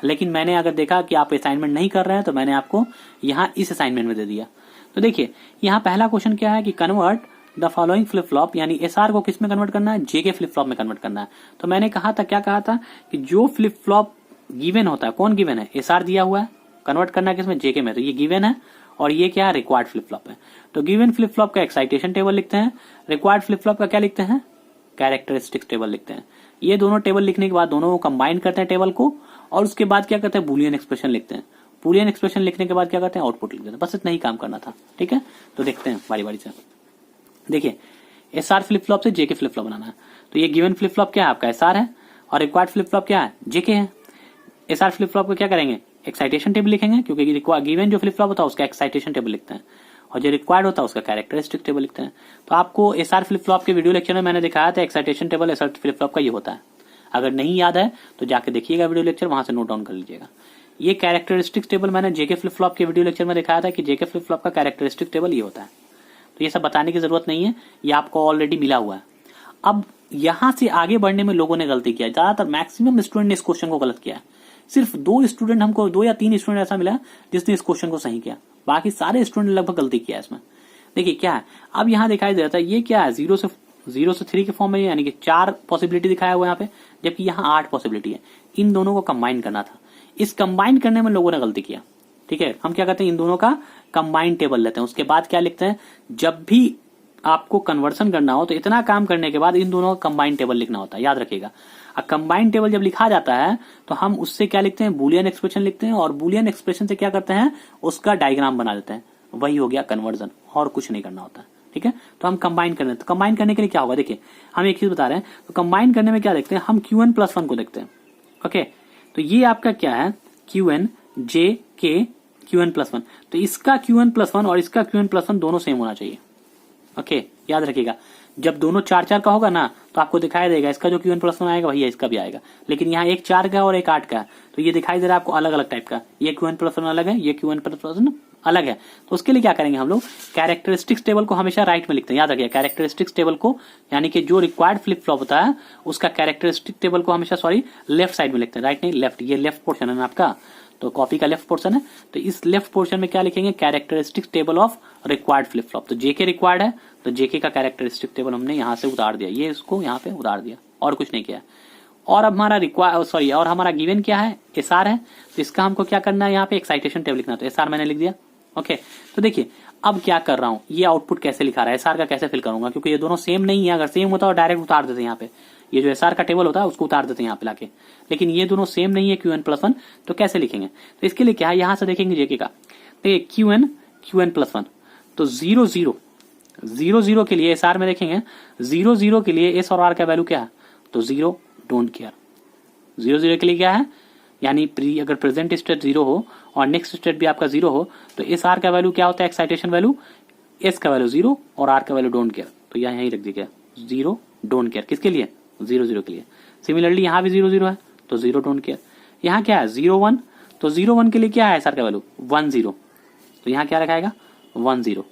लेकिन मैंने अगर देखा कि आप असाइनमेंट नहीं कर रहे हैं तो मैंने आपको यहाँ इस असाइनमेंट में दे दिया। तो देखिए यहाँ पहला क्वेश्चन क्या है कि convert the following flip flop, यानी एसआर को किस में कन्वर्ट करना है, जेके फ्लिप फ्लॉप में कन्वर्ट करना है। तो मैंने कहा था, क्या कहा था कि जो फ्लिप फ्लॉप गिवन होता है, कौन गिवन है, एसआर दिया हुआ है, कन्वर्ट करना है किसमें, जेके में, तो ये गिवन है और ये क्या है, रिक्वायर्ड फ्लिप फ्लॉप है। तो गिवन फ्लिप फ्लॉप का एक्साइटेशन टेबल लिखते हैं, रिक्वायर्ड फ्लिप फ्लॉप का क्या लिखते हैं, कैरेक्टरिस्टिक्स टेबल लिखते हैं। ये दोनों टेबल लिखने के बाद दोनों को कंबाइन करते हैं टेबल को, और उसके बाद क्या करते हैं, बूलियन एक्सप्रेशन लिखते हैं। बूलियन एक्सप्रेशन लिखने के बाद क्या करते हैं, आउटपुट लिख देते हैं। बस इतना ही काम करना था। ठीक है, तो देखते हैं बारी बारी से। देखिए एसआर फ्लिप फ्लॉप से जेके फ्लिप फ्लॉप बनाना है। तो ये गिवन फ्लिप फ्लॉप क्या है, आपका एसआर है, और रिक्वायर्ड फ्लिप फ्लॉप क्या है, जेके है। एसआर फ्लिप फ्लॉप को क्या करेंगे, एक्साइटेशन टेबल लिखेंगे, क्योंकि गिवन जो फ्लिप फ्लॉप होता है उसका एक्साइटेशन टेबल लिखते हैं, और जो रिक्वायर्ड होता है उसका कैरेक्टरिस्टिक टेबल लिखते हैं। तो आपको एसआर फ्लिप फ्लॉप के वीडियो लेक्चर में मैंने दिखाया था excitation table SR flip flop का ये होता है। अगर नहीं याद है तो जाके देखिएगा वीडियो लेक्चर, वहां से नोट डाउन कर लीजिएगा। ये कैरेक्टरिस्टिक्स टेबल मैंने जेके फ्लिप फ्लॉप के वीडियो लेक्चर में दिखाया था कि जेके फ्लिप फ्लॉप का कैरेक्टरिस्टिक टेबल ये होता है। तो ये सब बताने की जरूरत नहीं है, ये आपको ऑलरेडी मिला हुआ है। अब यहां से आगे बढ़ने में लोगों ने गलती किया, ज्यादातर मैक्सिमम स्टूडेंट ने इस क्वेश्चन को गलत किया। सिर्फ 2 स्टूडेंट हमको, 2 या 3 स्टूडेंट ऐसा मिला जिसने इस क्वेश्चन को सही किया, बाकी सारे स्टूडेंट ने लगभग गलती किया इसमें। देखिए क्या है, अब यहाँ दिखाई दे रहा था ये क्या है, 0 से 3 के फॉर्म में, यानी कि 4 पॉसिबिलिटी दिखाया हुआ है यहाँ पे, जबकि यहाँ 8 पॉसिबिलिटी है। इन दोनों को कंबाइन करना था, इस कंबाइन करने में लोगों ने गलती किया। ठीक है, हम क्या करते हैं, इन दोनों का कंबाइन टेबल लेते हैं, उसके बाद क्या लिखते हैं, जब भी आपको कन्वर्सन करना हो तो इतना काम करने के बाद इन दोनों का कंबाइन टेबल लिखना होता है, याद रखिएगा। अब कंबाइन टेबल जब लिखा जाता है तो हम उससे क्या लिखते हैं, बूलियन एक्सप्रेशन लिखते हैं, और बूलियन एक्सप्रेशन से क्या करते हैं, उसका डायग्राम बना देते हैं। वही हो गया कन्वर्जन, और कुछ नहीं करना होता। ठीक है, तो हम कंबाइन करने, तो कंबाइन करने के लिए क्या होगा, देखिए हम एक चीज बता रहे हैं, तो कंबाइन करने में क्या देखते हैं, हम Qn+1 को देखते हैं। ओके, तो ये आपका क्या है, Qn J K Qn+1, तो इसका Qn+1 और इसका Qn+1 दोनों सेम होना चाहिए। ओके, याद रखिएगा, जब दोनों 4-4 का होगा ना तो आपको दिखाई देगा इसका जो Qn+1 आएगा वही है इसका भी आएगा। लेकिन यहाँ एक 4 का और एक 8 का है, तो ये दिखाई दे रहा है आपको अलग अलग टाइप का, ये Qn+1 अलग है, ये Qn+1 अलग है। तो उसके लिए क्या करेंगे हम लोग, कैरेक्टरिस्टिक्स टेबल को हमेशा राइट में लिखते हैं, याद रखिए कैरेक्टरिस्टिक्स टेबल को, यानी कि जो रिक्वायर्ड फ्लिप फ्लॉप होता है उसका कैरेक्टरिस्टिक टेबल को हमेशा लेफ्ट साइड में लिखते हैं, राइट नहीं लेफ्ट। ये लेफ्ट पोर्शन है ना आपका, तो कॉपी का लेफ्ट पोर्शन है, तो इस लेफ्ट पोर्शन में क्या लिखेंगे, characteristics table of required flip flop. तो जेके रिक्वायर्ड है तो जेके का कैरेक्टरिस्टिक टेबल हमने यहाँ से उतार दिया, ये इसको यहाँ पे उतार दिया और कुछ नहीं किया। और अब हमारा और हमारा गिवन क्या है, एसआर है, तो इसका हमको क्या करना है, यहाँ पे एक्साइटेशन टेबल लिखना, तो एसआर मैंने लिख दिया। ओके, तो देखिए अब क्या कर रहा हूं, ये आउटपुट कैसे लिखा रहा है, एसआर का कैसे फिल करूंगा, क्योंकि ये दोनों सेम नहीं है। अगर सेम होता तो डायरेक्ट उतार देते यहाँ पे, ये जो एसआर का टेबल होता है उसको उतार देते हैं यहाँ पे लाके, लेकिन ये दोनों सेम नहीं है Qn+1, तो कैसे लिखेंगे, तो इसके लिए क्या है, यहां से देखेंगे जेके का, देखिए Qn+1, तो 0 0 0 0 के लिए एसआर में देखेंगे 0 0 के लिए एस और आर का वैल्यू क्या है, तो 0 डोंट केयर। 0 0 के लिए क्या है, यानी अगर प्रेजेंट स्टेट 0 हो और नेक्स्ट स्टेट भी आपका 0 हो तो एस आर का वैल्यू क्या होता है, एक्साइटेशन वैल्यू, एस का वैल्यू 0 और आर का वैल्यू डोंट केयर, तो यहाँ यही रख दीजिएगा 0 डोंट केयर, किसके लिए, 0 0 के लिए। सिमिलरली यहाँ भी 0 0 है तो 0 डोंट केयर। यहाँ क्या है 0 1, तो 0 1 के लिए क्या है एस आर का वैल्यू 1 0, तो यहाँ क्या रखाएगा 1 0।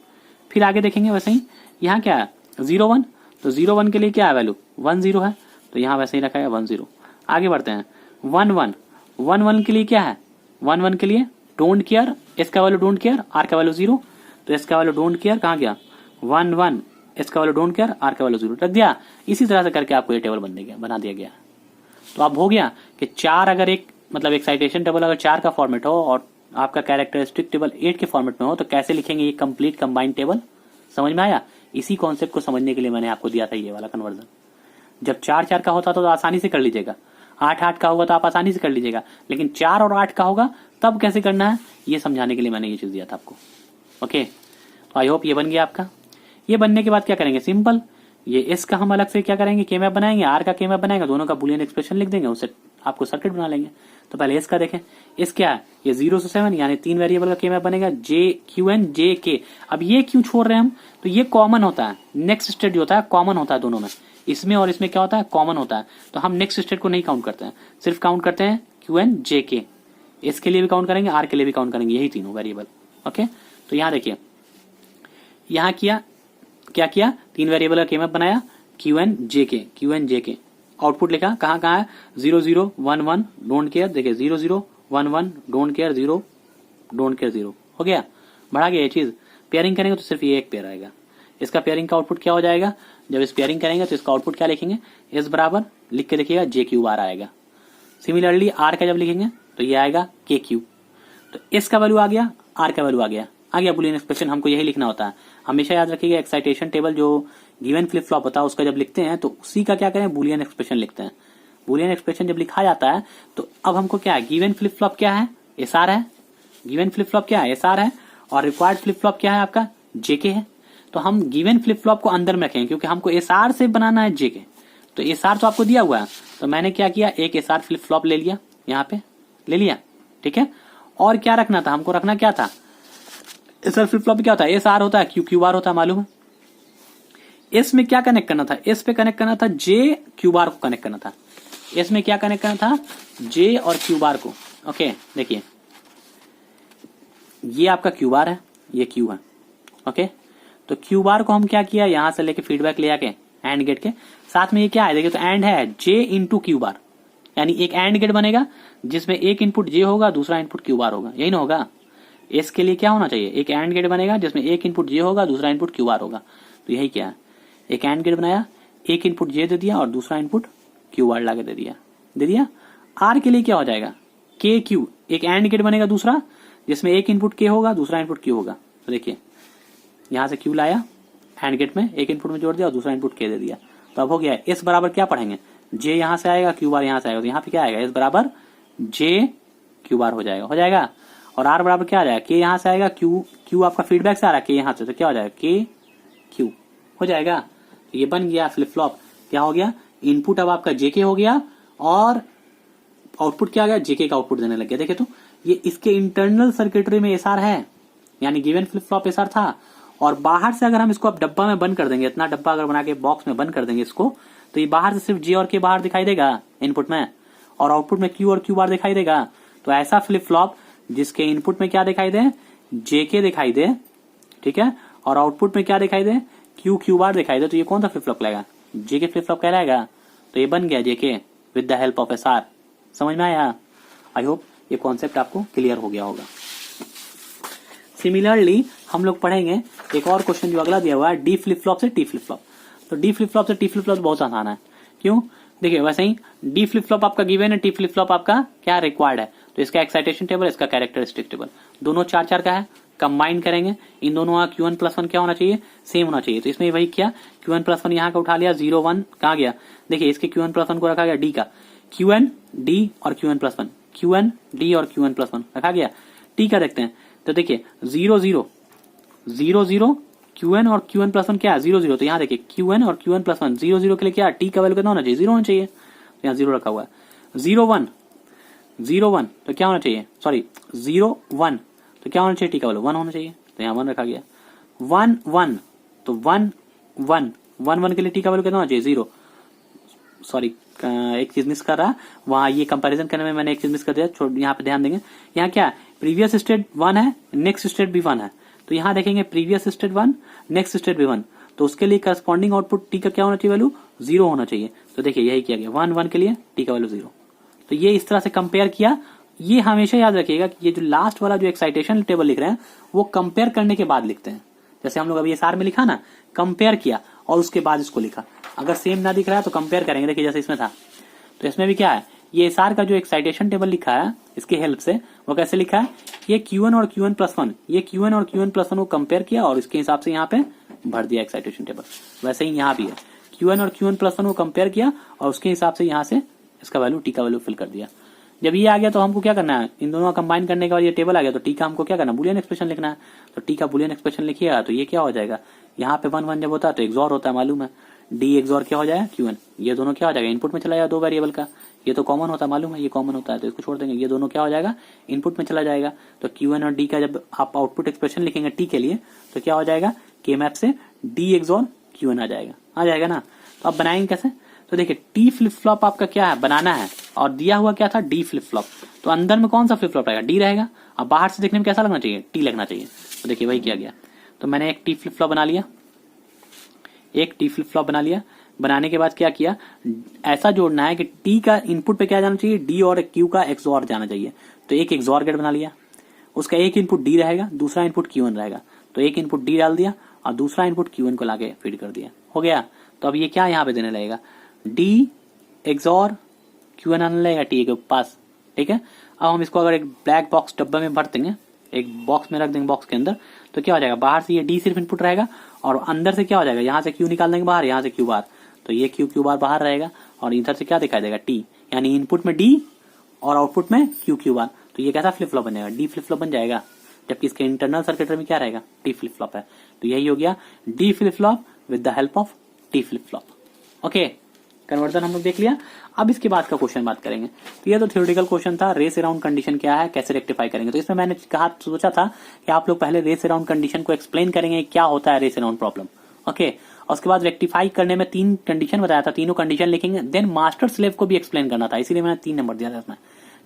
फिर आगे देखेंगे वैसे ही, यहाँ क्या है 0 1, तो 0 1 के लिए क्या है वैल्यू 1 0 है, तो यहाँ वैसे ही रखाएगा 1 0। आगे बढ़ते हैं 1 1, 1 1 के लिए क्या है, 1 1 के लिए डोंट केयर, एस का वैल्यू डोंट केयर, आर का वैल्यू 0, तो एस का वैल्यू डोंट केयर कहाँ गया 1 1, एस का वैल्यू डोंट केयर, आर का वैल्यू 0 रख दिया। इसी तरह से करके आपको ये टेबल बना दिया गया। तो अब हो गया कि 4 अगर एक मतलब एक्साइटेशन टेबल अगर 4 का फॉर्मेट हो और आपका कैरेक्टरिस्टिक टेबल 8 के फॉर्मेट में हो तो कैसे लिखेंगे ये कंप्लीट कंबाइंड टेबल, समझ में आया। इसी कॉन्सेप्ट को समझने के लिए मैंने आपको दिया था ये वाला कन्वर्जन। जब 4 4 का होता तो आसानी से कर लीजिएगा, 8 8 का होगा तो आप आसानी से कर लीजिएगा, लेकिन 4 और 8 का होगा तब कैसे करना है ये समझाने के लिए मैंने ये चीज दिया था आपको। ओके, तो आई होप ये बन गया आपका। ये बनने के बाद क्या करेंगे, सिंपल ये एस का हम अलग से क्या करेंगे, के मैप बनाएंगे, आर का के मैप बनाएंगे, दोनों का बुलियन एक्सप्रेशन लिख देंगे, उससे आपको सर्किट बना लेंगे। तो पहले एस का देखें, एस क्या है, ये 0 से 7 यानी 3 वेरिएबल का के मैप बनेगा, जे क्यू एन जे के। अब ये क्यों छोड़ रहे हैं हम, तो ये कॉमन होता है, नेक्स्ट स्टेट जो होता है कॉमन होता है दोनों में, इसमें और इसमें क्या होता है कॉमन होता है, तो हम नेक्स्ट स्टेट को नहीं काउंट करते हैं, सिर्फ काउंट करते हैं क्यू एन जे के। एस के लिए भी काउंट करेंगे, आर के लिए भी काउंट करेंगे, यही तीनों वेरिएबल। ओके, तो यहाँ देखिए, यहाँ क्या किया, 3 वेरिएबल का के मैप बनाया, क्यू एन जे के, आउटपुट लिखा, कहाँ है 0 0 1 1 डोंट केयर, देखिए 0 0 1 1 डोंट केयर 0 डोंट केयर 0 हो गया, बढ़ा गया ये चीज। पेयरिंग करेंगे तो सिर्फ ये एक पेयर आएगा, इसका पेयरिंग का आउटपुट क्या हो जाएगा, जब इस पेयरिंग करेंगे तो इसका आउटपुट क्या लिखेंगे, एस बराबर लिख के देखिएगा जे क्यू आर आएगा। सिमिलरली आर का जब लिखेंगे तो ये आएगा के क्यू, तो एस का वैल्यू आ गया, आर का वैल्यू आ गया बुलियन एक्सप्रेशन, हमको यही लिखना होता है। हमेशा याद रखिएगा एक्साइटेशन टेबल जो गिवन फ्लिप फ्लॉप होता है उसका जब लिखते हैं तो उसी का क्या करें, बुलियन एक्सप्रेशन लिखते हैं। बुलियन एक्सप्रेशन जब लिखा जाता है तो अब हमको क्या है, गिवन फ्लिप फ्लॉप क्या है, एस आर है, गिवन फ्लिप फ्लॉप क्या है, एस आर है, और रिक्वायर्ड फ्लिप फ्लॉप क्या है आपका, जेके है। तो हम गिवन फ्लिप फ्लॉप को अंदर में रखेंगे क्योंकि हमको एस आर से बनाना है जेके, तो एस आर तो आपको दिया हुआ है, तो मैंने क्या किया, एक एस आर फ्लिप फ्लॉप ले लिया, यहाँ पे ले लिया, ठीक है। और क्या रखना था, हमको रखना क्या था, एस आर फ्लिप फ्लॉप क्या होता है, एस आर होता है, क्यू क्यू आर होता है, मालूम है। एस में क्या कनेक्ट करना था, एस पे कनेक्ट करना था जे क्यू बार को कनेक्ट करना था, एस में क्या कनेक्ट करना था, जे और क्यू बार को। ओके, देखिए ये आपका क्यू बार है, ये क्यू है। ओके, तो क्यू बार को हम क्या किया, यहां से लेके फीडबैक ले आके एंड गेट के साथ में ये क्या है, देखिए तो एंड है जे इंटू क्यू बार, यानी एक एंड गेट बनेगा जिसमें एक इनपुट जे होगा, दूसरा इनपुट क्यू बार होगा, यही ना होगा। एस के लिए क्या होना चाहिए, एक एंड गेट बनेगा जिसमें एक इनपुट जे होगा, दूसरा इनपुट क्यू बार होगा, तो यही क्या है, एक एंड गेट बनाया, एक इनपुट जे दे दिया और दूसरा इनपुट क्यू बार लाके दे दिया। आर के लिए क्या हो जाएगा, के क्यू, एक एंड गेट बनेगा दूसरा जिसमें एक इनपुट के होगा, दूसरा इनपुट क्यू होगा, तो देखिए यहां से क्यू लाया एंड गेट में, एक इनपुट में जोड़ दिया और दूसरा इनपुट के दे दिया, तो अब हो गया एस बराबर क्या पढ़ेंगे, जे यहां से आएगा, क्यू बार यहां से आएगा, तो यहाँ पे क्या आएगा, एस बराबर जे क्यू बार हो जाएगा। और आर बराबर क्या आ जाएगा, के यहां से आएगा, क्यू आपका फीडबैक से आ रहा है, के यहां से, तो क्या हो जाएगा, के क्यू हो जाएगा। तो ये बन गया फ्लिप फ्लॉप, क्या हो गया, इनपुट अब आपका जेके हो गया और आउटपुट क्या आ गया, जेके का आउटपुट देने लग गया। देखिए तो ये इसके इंटरनल सर्किटरी में एसआर है, यानी गिवन फ्लिप फ्लॉप एसआर था, और बाहर से अगर हम इसको अब डब्बा में बंद कर देंगे, इतना डब्बा अगर बना के बॉक्स में बंद कर देंगे इसको, तो ये बाहर से सिर्फ जे और के बाहर दिखाई देगा इनपुट में, और आउटपुट में क्यू और क्यू बार दिखाई देगा। तो ऐसा फ्लिप फ्लॉप जिसके इनपुट में क्या दिखाई दे, JK दिखाई दे, ठीक है, और आउटपुट में क्या दिखाई दे, Q बार दिखाई दे, तो ये कौन सा फ्लिप फ्लॉप कहलाएगा, JK फ्लिप फ्लॉप कहलाएगा। तो ये बन गया JK with the help of SR। समझ में आया? आई होप ये कॉन्सेप्ट आपको क्लियर हो गया होगा। सिमिलरली हम लोग पढ़ेंगे एक और क्वेश्चन जो अगला दिया हुआ है, D फ्लिप फ्लॉप से T फ्लिप फ्लॉप। तो D फ्लिप फ्लॉप से T फ्लिप फ्लॉप बहुत आसान है। क्यों? देखिए वैसे ही D फ्लिप फ्लॉप आपका गिवन है, T फ्लिप फ्लॉप आपका क्या रिक्वायर्ड है, तो इसका एक्साइटेशन टेबल, इसका कैरेक्टरिस्टिक टेबल, दोनों 4-4 का है, कंबाइन करेंगे इन दोनों का Q1+1 क्या होना चाहिए, सेम होना चाहिए। तो इसमें वही किया, Q1+1 यहाँ का उठा लिया, 0 1 कहाँ गया, देखिए इसके Q1+1 को रखा गया D का, Qn D और Q1+1, Qn D और Q1+1 रखा गया। T का देखते हैं, तो देखिए 0 0 0 0 Qn और Q1+1 क्या है, 0 0, तो यहाँ देखिए Qn और Q1+1 0 0 के लिए क्या, T का वैल्यू कितना होना चाहिए, 0 होना चाहिए, तो यहाँ 0 रखा हुआ है। 0 1 0 1 तो क्या होना चाहिए, सॉरी 0 1 तो क्या होना चाहिए, T का वैल्यू 1 होना चाहिए, तो यहाँ 1 रखा गया। 1 1 तो 1 1 1 1 के लिए T का वैल्यू कितना होना चाहिए, 0, सॉरी एक चीज मिस कर रहा, वहां ये कंपैरिजन करने में मैंने एक चीज मिस कर दिया, यहाँ पे ध्यान देंगे। यहाँ क्या है, प्रीवियस स्टेट 1 है, नेक्स्ट स्टेट भी 1 है, तो यहाँ देखेंगे प्रीवियस स्टेट 1, नेक्स्ट स्टेट भी 1, तो उसके लिए करस्पॉन्डिंग आउटपुट T का क्या होना चाहिए, वैल्यू 0 होना चाहिए। तो देखिए यही किया गया, 1 1 के लिए T का वैल्यू 0। तो ये इस तरह से कंपेयर किया। ये हमेशा याद रखिएगा कि ये जो लास्ट वाला जो एक्साइटेशन टेबल लिख रहे हैं वो कंपेयर करने के बाद लिखते हैं। जैसे हम लोग अभी SR में लिखा ना, कंपेयर किया और उसके बाद इसको लिखा। अगर सेम ना दिख रहा है तो कंपेयर करेंगे, देखिए जैसे इसमें था, तो इसमें भी क्या है, ये SR का जो एक्साइटेशन टेबल लिखा है इसके हेल्प से, वो कैसे लिखा है, ये Q1 और Q1+1, ये Q1 और Q1+1 को कंपेयर किया और इसके हिसाब से यहाँ पे भर दिया एक्साइटेशन टेबल। वैसे ही यहाँ भी है, Q1 और Q1+1 को कंपेयर किया और उसके हिसाब से यहाँ से इसका वैल्यू, T का वैल्यू फिल कर दिया। जब ये आ गया तो हमको क्या करना है, इन दोनों का कंबाइन करने के बाद ये टेबल आ गया, तो T का हमको क्या करना है, बुलियन एक्सप्रेशन लिखना है। तो T का बुलियन एक्सप्रेशन लिखिएगा तो ये क्या हो जाएगा, यहाँ पे 1 1 जब होता है तो एक्सॉर होता है, मालूम है, D एक्सॉर क्या हो जाएगा, Qn, ये दोनों क्या हो जाएगा, इनपुट में चला जाएगा, दो वेरिएबल का, ये तो कॉमन होता है, मालूम है, ये कॉमन होता है, तो इसको छोड़ देंगे, ये दोनों क्या हो जाएगा, इनपुट में चला जाएगा। तो Qn और D का जब आप आउटपुट एक्सप्रेशन लिखेंगे T के लिए तो क्या हो जाएगा, K मैप से D एक्सॉर Qn आ जाएगा ना। तो अब बनाएंगे कैसे, तो देखिए T फ्लिप फ्लॉप आपका क्या है, बनाना है, और दिया हुआ क्या था, D फ्लिप फ्लॉप, तो अंदर में कौन सा फ्लिप फ्लॉप रहेगा, D रहेगा, अब बाहर से देखने में कैसा लगना चाहिए, T लगना चाहिए। तो देखिए वही किया गया, तो मैंने एक T फ्लिप फ्लॉप बना लिया, एक T फ्लिप फ्लॉप बना लिया। बनाने के बाद क्या किया, ऐसा जोड़ना है कि T का इनपुट पे क्या जाना चाहिए, D और Q का XOR जाना चाहिए। तो एक XOR गेट बना लिया, उसका एक इनपुट D रहेगा, दूसरा इनपुट Q1 रहेगा, तो एक इनपुट D डाल दिया और दूसरा इनपुट Q1 को लाके फीड कर दिया, हो गया। तो अब ये क्या यहाँ पे देने लगेगा, D XOR Q1 आने लगेगा T के पास, ठीक है। अब हम इसको अगर एक ब्लैक बॉक्स डब्बे में भर देंगे, एक बॉक्स में रख देंगे, बॉक्स के अंदर, तो क्या हो जाएगा, बाहर से ये D सिर्फ इनपुट रहेगा और अंदर से क्या हो जाएगा, यहाँ से Q निकाल देंगे बाहर, यहाँ से Q बार, तो ये Q बार बाहर रहेगा और इधर से क्या दिखाई देगा, T, यानी इनपुट में D और आउटपुट में Q बार। तो ये कैसा फ्लिप फ्लॉप बन जाएगा, D फ्लिप फ्लॉप बन जाएगा, जबकि इसके इंटरनल सर्किटरी में क्या रहेगा, T फ्लिप फ्लॉप है। तो यही हो गया D flip flop with the help of T flip flop. Okay, conversion हम लोग देख लिया। अब इसके बाद का क्वेश्चन बात करेंगे। तो ये तो थ्योरेटिकल क्वेश्चन था, रेस अराउंड कंडीशन क्या है, कैसे रेक्टिफाई करेंगे। तो इसमें मैंने सोचा था कि आप लोग पहले रेस अराउंड कंडीशन को एक्सप्लेन करेंगे, क्या होता है रेस अराउंड प्रॉब्लम, ओके। और उसके बाद रेक्टिफाई करने में 3 कंडीशन बताया था, तीनों कंडीशन लिखेंगे, देन मास्टर स्लेव को भी एक्सप्लेन करना था, इसीलिए मैंने 3 नंबर दिया था इसमें।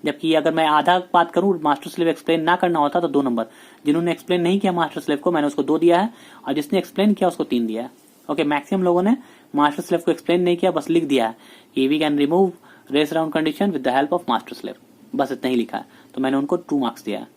जबकि अगर मैं आधा बात करूं, मास्टर स्लेव एक्सप्लेन ना करना होता तो 2 नंबर। जिन्होंने एक्सप्लेन नहीं किया मास्टर स्लेव को, मैंने उसको 2 दिया है, और जिसने एक्सप्लेन किया उसको 3 दिया है। ओके, मैक्सिमम लोगों ने मास्टर स्लेव को एक्सप्लेन नहीं किया, बस लिख दिया है कि we can remove race around condition with the help of master slave, बस इतना ही लिखा है, तो मैंने उनको 2 मार्क्स दिया है।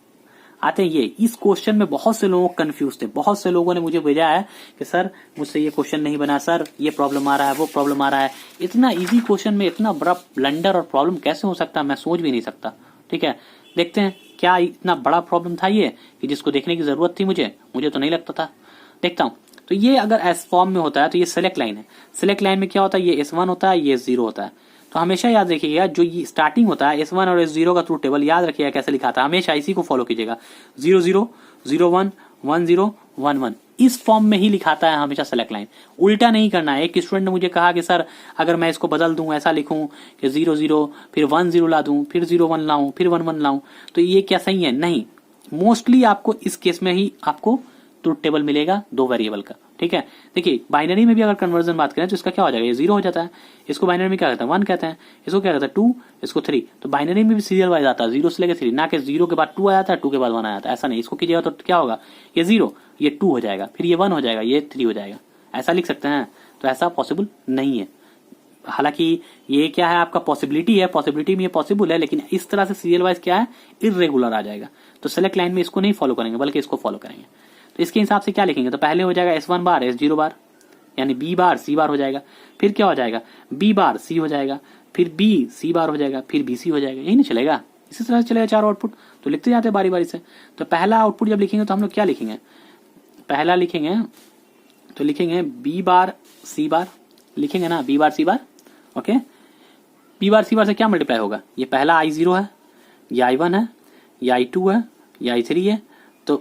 आते हैं ये, इस क्वेश्चन में बहुत से लोग कंफ्यूज थे, बहुत से लोगों ने मुझे भेजा है कि सर मुझसे ये क्वेश्चन नहीं बना, सर ये प्रॉब्लम आ रहा है, वो प्रॉब्लम आ रहा है। इतना इजी क्वेश्चन में इतना बड़ा ब्लंडर और प्रॉब्लम कैसे हो सकता है, मैं सोच भी नहीं सकता। ठीक है, देखते हैं क्या इतना बड़ा प्रॉब्लम था ये कि जिसको देखने की जरूरत थी मुझे तो नहीं लगता था। देखता हूं, तो ये अगर एस फॉर्म में होता है तो ये सेलेक्ट लाइन है। सेलेक्ट लाइन में क्या होता है, ये S1 होता है, ये S0 होता है। तो हमेशा याद रखिएगा जो ये स्टार्टिंग होता है S1 और S0 का ट्रूथ टेबल याद रखिएगा कैसे लिखा था, हमेशा इसी को फॉलो कीजिएगा। 0 0 0 1 1 0 1 1 इस फॉर्म में ही लिखाता है हमेशा सेलेक्ट लाइन, उल्टा नहीं करना है। एक स्टूडेंट ने मुझे कहा कि सर अगर मैं इसको बदल दूं, ऐसा लिखूं कि 0 0 फिर 1 0 ला दूं, फिर 0 1 लाऊं, फिर 1 1 लाऊं, तो ये क्या सही है? नहीं, मोस्टली आपको इस केस में ही आपको ट्रूथ टेबल मिलेगा 2 वेरिएबल का, ठीक है। देखिए बाइनरी में भी अगर कन्वर्जन बात करें तो इसका क्या हो जाएगा, ये 0 हो जाता है। इसको बाइनरी में क्या कहते हैं, 1 कहते हैं। इसको क्या कहते हैं, 2, इसको 3। तो बाइनरी में भी सीरियल वाइज आता है, 0 से लेकर 3, ना कि 0 के बाद 2 आ जाता है, 2 के बाद 1 आ जाता है, ऐसा नहीं। इसको कीजिएगा तो क्या होगा, ये 0, ये 2 हो जाएगा, फिर ये 1 हो जाएगा, ये 3 हो जाएगा, ऐसा लिख सकते हैं। तो ऐसा पॉसिबल नहीं है। हालांकि ये क्या है, आपका पॉसिबिलिटी है, पॉसिबिलिटी में ये पॉसिबल है, लेकिन इस तरह से सीरियल वाइज क्या है, इरेगुलर आ जाएगा। तो सेलेक्ट लाइन में इसको नहीं फॉलो करेंगे, बल्कि इसको फॉलो करेंगे। तो इसके हिसाब से क्या लिखेंगे, तो पहले हो जाएगा S1 बार S0 बार, यानी B बार C बार हो जाएगा। फिर क्या हो जाएगा, B बार C हो जाएगा, फिर B C बार हो जाएगा, फिर BC हो जाएगा। यही नहीं चलेगा, इसी तरह से चलेगा 4 आउटपुट। तो लिखते जाते हैं बारी बारी से। तो पहला आउटपुट जब लिखेंगे तो हम लोग क्या लिखेंगे, पहला लिखेंगे तो लिखेंगे B बार C बार, लिखेंगे ना B बार C बार। ओके, B बार C बार से क्या मल्टीप्लाई होगा, ये पहला I0 है, ये I1 है, ये I2 है, ये I3 है। तो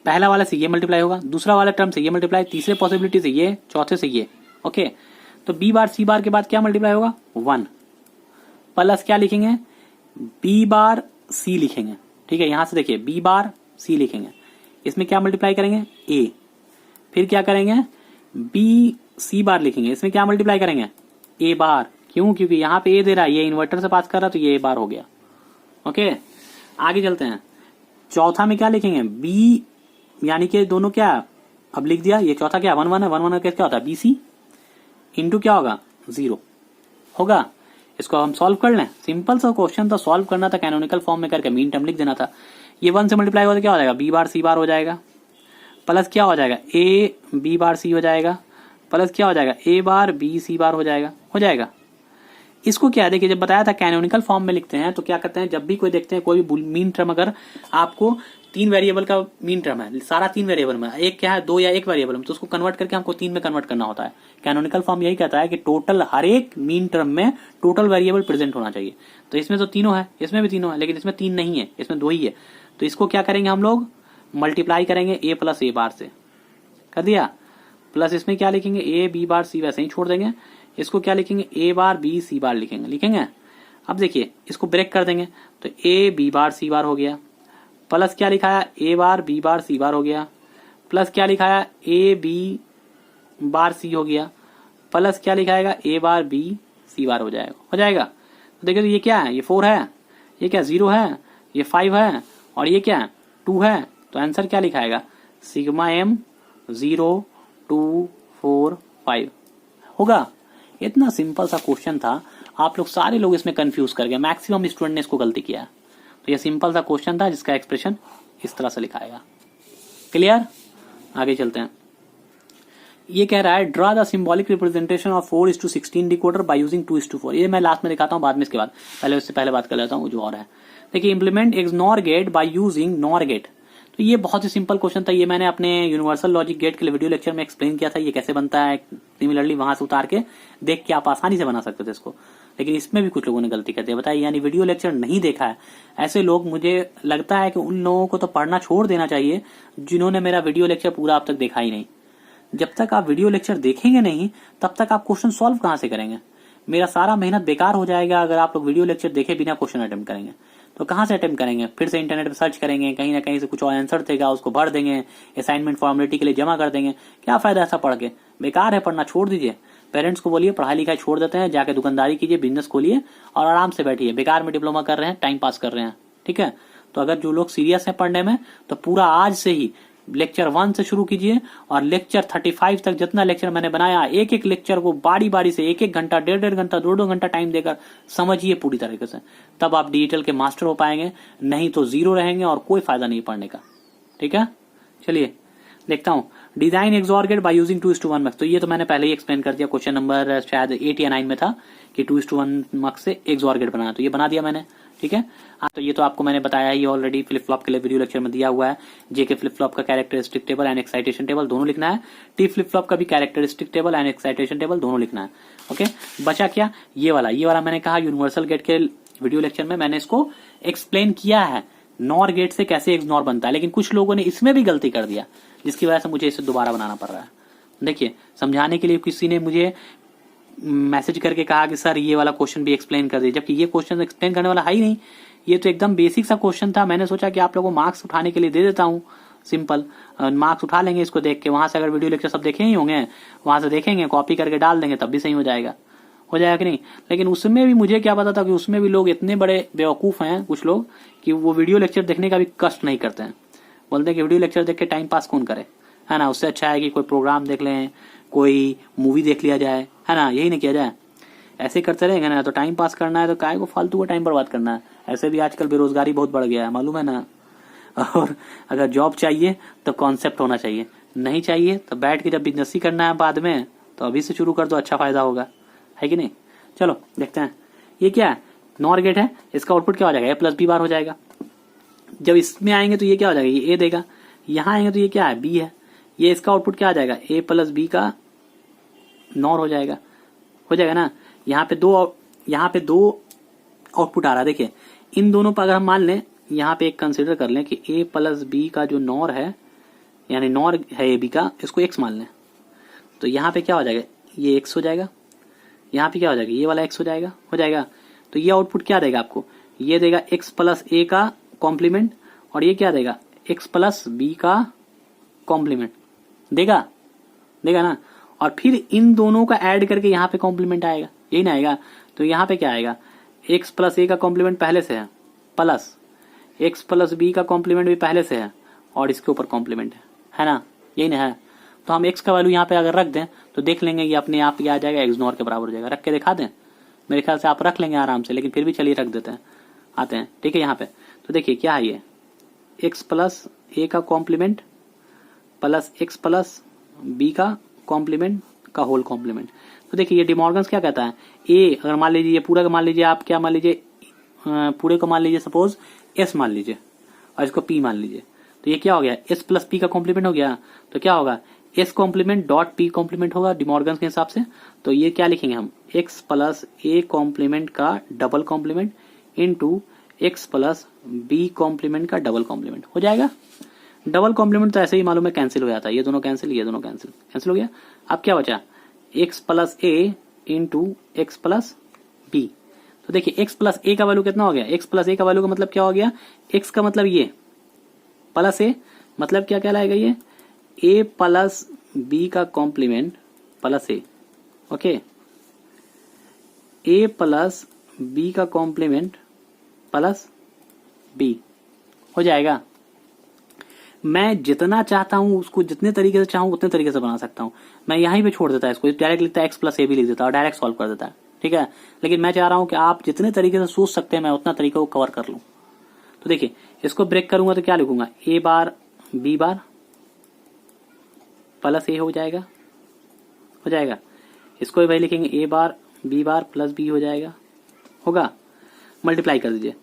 पहला वाला से ये मल्टीप्लाई होगा, दूसरा वाला टर्म से ये मल्टीप्लाई, तीसरे पॉसिबिलिटी से ये, चौथे से ये। ओके, तो B बार C बार के बाद क्या मल्टीप्लाई होगा, 1 प्लस क्या लिखेंगे, B बार C लिखेंगे। ठीक है, यहां से देखिए B बार C लिखेंगे, इसमें क्या मल्टीप्लाई करेंगे, A। फिर क्या करेंगे, B C बार लिखेंगे, इसमें क्या मल्टीप्लाई करेंगे, A बार। क्यों, क्योंकि यहाँ पे A दे रहा है, ये इन्वर्टर से पास कर रहा है, तो ये A बार हो गया। ओके, आगे चलते हैं। चौथा में क्या लिखेंगे, B, यानी कि दोनों क्या अब लिख दिया, ये चौथा क्या 1 1 है, 1 1 क्या होता है BC इंटू क्या होगा 0 होगा। इसको हम सॉल्व कर लें, सिंपल सा क्वेश्चन था, सॉल्व करना था, कैनोनिकल फॉर्म में करके मीन टर्म लिख देना था। ये 1 से मल्टीप्लाई होगा तो क्या हो जाएगा, B बार C बार हो जाएगा, प्लस क्या हो जाएगा, A B बार C हो जाएगा, प्लस क्या हो जाएगा, A बार B C बार हो जाएगा। इसको क्या है, देखिए जब बताया था कैनोनिकल फॉर्म में लिखते हैं तो क्या करते हैं, जब भी कोई देखते हैं कोई भी मीन टर्म, अगर आपको 3 वेरिएबल का मीन टर्म है, सारा 3 वेरिएबल में, एक क्या है 2 या 1 वेरिएबल में, तो उसको कन्वर्ट करके हमको 3 में कन्वर्ट करना होता है। कैनोनिकल फॉर्म यही कहता है कि टोटल हर एक मीन टर्म में टोटल वेरिएबल प्रेजेंट होना चाहिए। तो इसमें तो तीनों है, इसमें भी तीनों है, लेकिन इसमें 3 नहीं है, इसमें 2 ही है। तो इसको क्या करेंगे हम लोग, मल्टीप्लाई करेंगे A प्लस A बार से, कर दिया, प्लस इसमें क्या लिखेंगे, A B बार C वैसे ही छोड़ देंगे। इसको क्या लिखेंगे, A बार B C बार लिखेंगे। अब देखिए इसको ब्रेक कर देंगे, तो A B बार C बार हो गया, प्लस क्या लिखाया, A bar B bar C बार हो गया, प्लस क्या लिखाया, A B बार C हो गया, प्लस क्या लिखाएगा, A बार B C बार हो जाएगा। तो देखिए तो ये क्या है, ये 4 है, ये क्या 0 है, ये 5 है, और ये क्या 2 है। तो आंसर क्या लिखाएगा, सिग्मा M 0 2 4 5 होगा। इतना सिंपल सा क्वेश्चन था, आप लोग सारे लोग इसमें कंफ्यूज कर गए, मैक्सिमम स्टूडेंट ने इसको गलती किया। तो ये सिंपल सा क्वेश्चन था जिसका एक्सप्रेशन इस तरह से लिखाएगा। क्लियर, आगे चलते हैं। ये कह रहा है draw the symbolic representation of 4:16 decoder by using 2:4। ये मैं लास्ट में दिखाता हूँ बाद में, इसके बाद पहले उससे पहले बात कर लेता हूँ जो और है। देखिए इंप्लीमेंट एक NOR gate by using NOR gate. तो ये बहुत ही सिंपल क्वेश्चन था, ये मैंने अपने यूनिवर्सल लॉजिक गेट के लिए वीडियो लेक्चर में एक्सप्लेन किया था, ये कैसे बनता है। सिमिलरली वहां से उतार के देख के आप आसानी से बना सकते थे इसको, लेकिन इसमें भी कुछ लोगों ने गलती कर दी। बताइए, यानी वीडियो लेक्चर नहीं देखा है ऐसे लोग, मुझे लगता है कि उन लोगों को तो पढ़ना छोड़ देना चाहिए जिन्होंने मेरा वीडियो लेक्चर पूरा अब तक देखा ही नहीं। जब तक आप वीडियो लेक्चर देखेंगे नहीं तब तक आप क्वेश्चन सॉल्व कहां से करेंगे। मेरा सारा मेहनत बेकार हो जाएगा अगर आप लोग वीडियो लेक्चर देखे बिना क्वेश्चन अटेम्प्ट करेंगे। तो कहां से अटेम्प्ट करेंगे, फिर से इंटरनेट पर सर्च करेंगे, कहीं ना कहीं से कुछ और आंसर देगा उसको भर देंगे, असाइनमेंट फॉर्मेलिटी के लिए जमा कर देंगे। क्या फायदा ऐसा पढ़ के, बेकार है पढ़ना, छोड़ दीजिए। पेरेंट्स को बोलिए पढ़ाई लिखाई छोड़ देते हैं, जाके दुकानदारी कीजिए, बिजनेस खोलिए और आराम से बैठिए। बेकार में डिप्लोमा कर रहे हैं, टाइम पास कर रहे हैं, ठीक है। तो अगर जो लोग सीरियस हैं पढ़ने में तो पूरा आज से ही लेक्चर 1 से शुरू कीजिए और लेक्चर 35 तक जितना लेक्चर मैंने बनाया, एक एक लेक्चर को बारी बारी से 1-1 घंटा, 1.5 घंटा, 2-2 घंटा टाइम देकर समझिए पूरी तरीके से। तब आप डिजिटल के मास्टर हो पाएंगे, नहीं तो जीरो रहेंगे और कोई फायदा नहीं पढ़ने का, ठीक है। चलिए देखता हूं, design XOR gate by using 2:1 mux. तो ये तो मैंने पहले ही एक्सप्लेन कर दिया, क्वेश्चन नंबर शायद 8 या 9 में था कि 2:1 मैक्स से एक्सऑर गेट बनाना, तो ये बना दिया मैंने, ठीक है। तो ये तो आपको मैंने बताया ही ऑलरेडी, फ्लिप फ्लॉप के लिए वीडियो लेक्चर में दिया हुआ है। जेके फ्लिप फ्लॉप का characteristic table and excitation table दोनों लिखना है, टी फ्लिप फ्लॉप का भी characteristic table and excitation table दोनों लिखना है। ओके, बचा क्या, ये वाला मैंने कहा यूनिवर्सल गेट के वीडियो लेक्चर में मैंने इसको एक्सप्लेन किया है, नॉर गेट से कैसे इग्नोर बनता है, लेकिन कुछ लोगों ने इसमें भी गलती कर दिया जिसकी वजह से मुझे इसे दोबारा बनाना पड़ रहा है। देखिए समझाने के लिए किसी ने मुझे मैसेज करके कहा कि सर ये वाला क्वेश्चन भी एक्सप्लेन कर दीजिए, जबकि ये क्वेश्चन एक्सप्लेन करने वाला है ही नहीं, ये तो एकदम बेसिक सा क्वेश्चन था। मैंने सोचा कि आप लोगों को मार्क्स उठाने के लिए दे देता हूं, सिंपल मार्क्स उठा लेंगे इसको देख के, वहां से अगर वीडियो लेक्चर सब देखे ही होंगे वहां से देखेंगे, कॉपी करके डाल देंगे, तब भी सही हो जाएगा कि नहीं। लेकिन उसमें भी मुझे क्या पता था कि उसमें भी लोग इतने बड़े बेवकूफ हैं कुछ लोग कि वो वीडियो लेक्चर देखने का भी कष्ट नहीं करते हैं। बोलते हैं कि वीडियो लेक्चर देख के टाइम पास कौन करे, है ना, उससे अच्छा है कि कोई प्रोग्राम देख लें, कोई मूवी देख लिया जाए, है ना, यही नहीं किया जाए। ऐसे करते रहेंगे ना तो टाइम पास करना है तो काय को फालतू का टाइम बर्बाद करना है। ऐसे भी आजकल बेरोजगारी बहुत बढ़ गया है, मालूम है ना। और अगर जॉब चाहिए तो कॉन्सेप्ट होना चाहिए, नहीं चाहिए तो बैठ के जब बिजनेस ही करना है बाद में तो अभी से शुरू कर दो, अच्छा फायदा होगा, है कि नहीं। चलो देखते हैं ये क्या है, नॉर गेट है, इसका आउटपुट क्या हो जाएगा, ए प्लस बी बार हो जाएगा। जब इसमें आएंगे तो ये क्या हो जाएगा, ये ए देगा। यहां आएंगे तो ये क्या है, बी है, ये इसका आउटपुट क्या आ जाएगा, ए प्लस बी का नॉर हो जाएगा ना। यहाँ पे दो आउटपुट आ रहा है, देखिए इन दोनों पर अगर हम मान लें, यहाँ पे एक कंसिडर कर लें कि ए प्लस बी का जो नॉर है, यानी नॉर है ए बी का, इसको एक्स मान लें, तो यहाँ पे क्या हो जाएगा, ये एक्स हो जाएगा, यहाँ पे क्या हो जाएगा, ये वाला एक्स हो जाएगा। तो ये आउटपुट क्या देगा आपको, ये देगा एक्स प्लस ए का कॉम्प्लीमेंट, और ये क्या देगा, एक्स प्लस बी का कॉम्प्लीमेंट देगा ना। और फिर इन दोनों का ऐड करके यहाँ पे कॉम्प्लीमेंट आएगा, यही ना आएगा। तो यहाँ पे क्या आएगा, एक्स प्लस ए का कॉम्प्लीमेंट पहले से है, प्लस एक्स प्लस बी का कॉम्प्लीमेंट भी पहले से है, और इसके ऊपर कॉम्प्लीमेंट है ना, यही ना है। तो हम एक्स का वैल्यू यहाँ पे अगर रख दें तो देख लेंगे ये अपने आप आ जाएगा, एक्स नॉर के बराबर हो जाएगा। रख के दिखा दें, मेरे ख्याल से आप रख लेंगे आराम से, लेकिन फिर भी चलिए रख देते हैं, आते हैं, ठीक है। यहाँ पे तो देखिए क्या है, ये एक्स प्लस ए का complement plus X plus B का कॉम्प्लीमेंट का होल कॉम्प्लीमेंट। तो देखिए ये डिमॉर्गन्स क्या कहता है, ए अगर मान लीजिए ये पूरा का मान लीजिए, आप क्या मान लीजिए, पूरे को मान लीजिए सपोज एस मान लीजिए और इसको पी मान लीजिए, तो ये क्या हो गया, एस प्लस पी का कॉम्प्लीमेंट हो गया। तो क्या होगा, S complement dot P complement होगा डिमॉर्गन्स के हिसाब से। तो ये क्या लिखेंगे हम, एक्स प्लस ए कॉम्प्लीमेंट का double complement into X plus B complement का डबल कॉम्प्लीमेंट हो जाएगा। डबल कॉम्प्लीमेंट तो ऐसे ही मालूम है कैंसिल हो जाता है, ये दोनों कैंसिल, ये दोनों कैंसिल हो गया। अब क्या बचा, एक्स प्लस ए इंटू एक्स प्लस बी। तो देखिए एक्स प्लस ए का वैल्यू कितना हो गया, एक्स प्लस ए का वैल्यू का मतलब क्या हो गया, एक्स का मतलब ये प्लस ए, मतलब क्या कहलाएगा ये, ए प्लस बी का कॉम्प्लीमेंट प्लस ए, ओके, ए प्लस बी का कॉम्प्लीमेंट प्लस बी हो जाएगा। मैं जितना चाहता हूं उसको जितने तरीके से चाहूं उतने तरीके से बना सकता हूं। मैं यहीं पे छोड़ देता है इसको, डायरेक्ट लिखता है एक्स प्लस ए भी लिख देता है और डायरेक्ट सॉल्व कर देता है, ठीक है। लेकिन मैं चाह रहा हूं कि आप जितने तरीके से सोच सकते हैं मैं उतना तरीके को कवर कर लूं। तो देखिए इसको ब्रेक करूंगा तो क्या लिखूंगा, ए बार बी बार प्लस ए हो जाएगा। इसको भी वही लिखेंगे, ए बार बी बार प्लस बी हो जाएगा, होगा। मल्टीप्लाई कर दीजिए,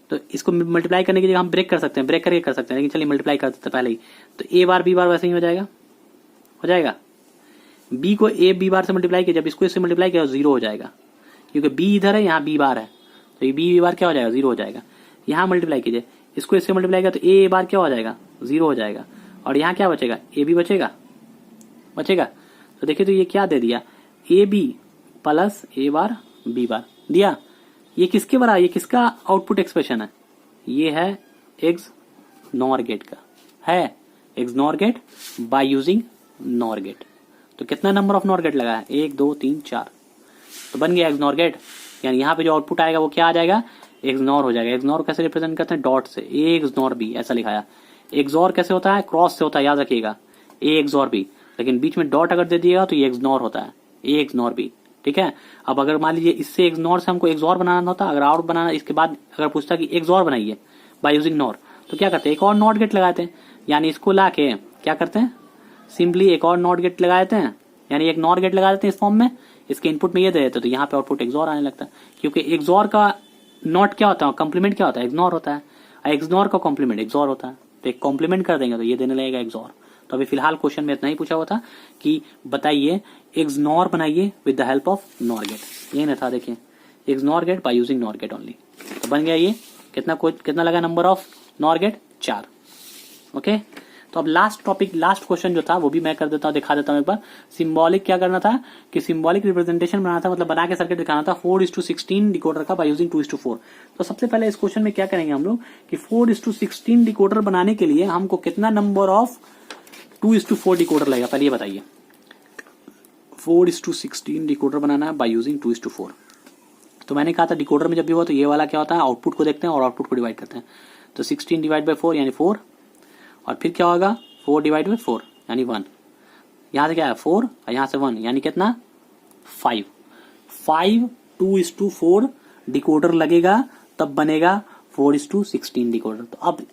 तो इसको मल्टीप्लाई करने की जगह हम ब्रेक कर सकते हैं, ब्रेक करके कर सकते हैं, लेकिन चलिए मल्टीप्लाई कर देते हैं पहले ही। तो ए बार बी बार वैसे ही हो जाएगा। बी को ए बी बार से मल्टीप्लाई किया, जब इसको इससे मल्टीप्लाई किया जीरो हो जाएगा, क्योंकि बी इधर है, यहाँ बी बार है, तो ये बी बार क्या हो जाएगा, जीरो हो जाएगा। यहाँ मल्टीप्लाई कीजिए, इसको इससे मल्टीप्लाई किया तो ए बार क्या हो जाएगा, जीरो हो जाएगा। और यहाँ क्या बचेगा, ए बी बचेगा। तो देखिए तो ये क्या दे दिया, A B plus A bar B bar दिया। ये किसके बराबर, ये किसका आउटपुट एक्सप्रेशन है, ये है एक्स नॉर गेट का, है X NOR gate by using NOR gate. तो कितना नंबर ऑफ नॉर गेट लगा है, 1 2 3 4, तो बन गया एक्स नॉर गेट। यानी यहाँ पे जो आउटपुट आएगा वो क्या आ जाएगा, एक्स नॉर हो जाएगा। एक्स नॉर कैसे रिप्रेजेंट करते हैं, डॉट से, ए एक्स नॉर बी ऐसा लिखाया। एक्स ऑर कैसे होता है, क्रॉस से होता है, याद रखिएगा, ए एक्स ऑर बी, लेकिन बीच में डॉट अगर दे दिएगा तो ये एक्स नॉर होता है, ए एक्स नॉर बी, ठीक है। अब अगर मान लीजिए इससे एक्स नॉर से हमको एक्स और बनाना होता, अगर और बनाना, इसके बाद अगर पूछता कि एक्स और बनाइए बाय यूजिंग नॉर, तो क्या करते हैं, एक और नॉट गेट लगाते हैं। यानी इसको ला के क्या करते हैं, सिंपली एक और नॉट गेट लगा देते हैं, यानी एक नॉर गेट लगा देते हैं इस फॉर्म में, इसके इनपुट में ये दे देते तो यहाँ पे आउटपुट एक्सॉर आने लगता है। क्योंकि एक्सॉर का नॉट क्या होता है, कॉम्प्लीमेंट क्या होता है, एक्सनॉर होता है, एक्सनॉर का कॉम्प्लीमेंट एक्सॉर होता है। तो एक कॉम्प्लीमेंट कर देंगे तो ये देने लगेगा एक्सॉर। तो अभी फिलहाल क्वेश्चन में इतना ही पूछा हुआ था कि बताइए एक्सनॉर बनाइए with the help of NOR gate, ये ना था, देखिए XNOR gate by using NOR gate only. तो बन गया ये, कितना लगा number of NOR gate, 4, okay. तो अब लास्ट क्वेश्चन जो था वो भी मैं कर देता हूँ, दिखा देता हूँ एक बार। सिंबॉलिक क्या करना था कि सिंबॉलिक रिप्रेजेंटेशन बनाना था, मतलब बना के सर्किट दिखाना था 4:16 डिकोडर का बाय यूजिंग 2:4। तो सबसे पहले इस क्वेश्चन में क्या करेंगे हम लोग कि 4:16 डिकोडर बनाने के लिए हमको कितना नंबर ऑफ 2:4 डिकोडर लगेगा, पहले ये बताइए। 4:16 डिकोडर बनाना है बाय यूजिंग 2:4। तो मैंने कहा था डिकोडर में जब भी हुआ तो ये वाला क्या होता है, आउटपुट को देखते हैं और आउटपुट को डिवाइड करते हैं। तो 16 डिवाइड बाय 4 यानी 4, और फिर क्या होगा 4 डिवाइड बाय 4 यानी 1। यहां से क्या है 4 और यहां से 1 यानी कितना 5। 5 2:4 डिकोडर लगेगा तब बनेगा 4:16 डिकोडर। तो अब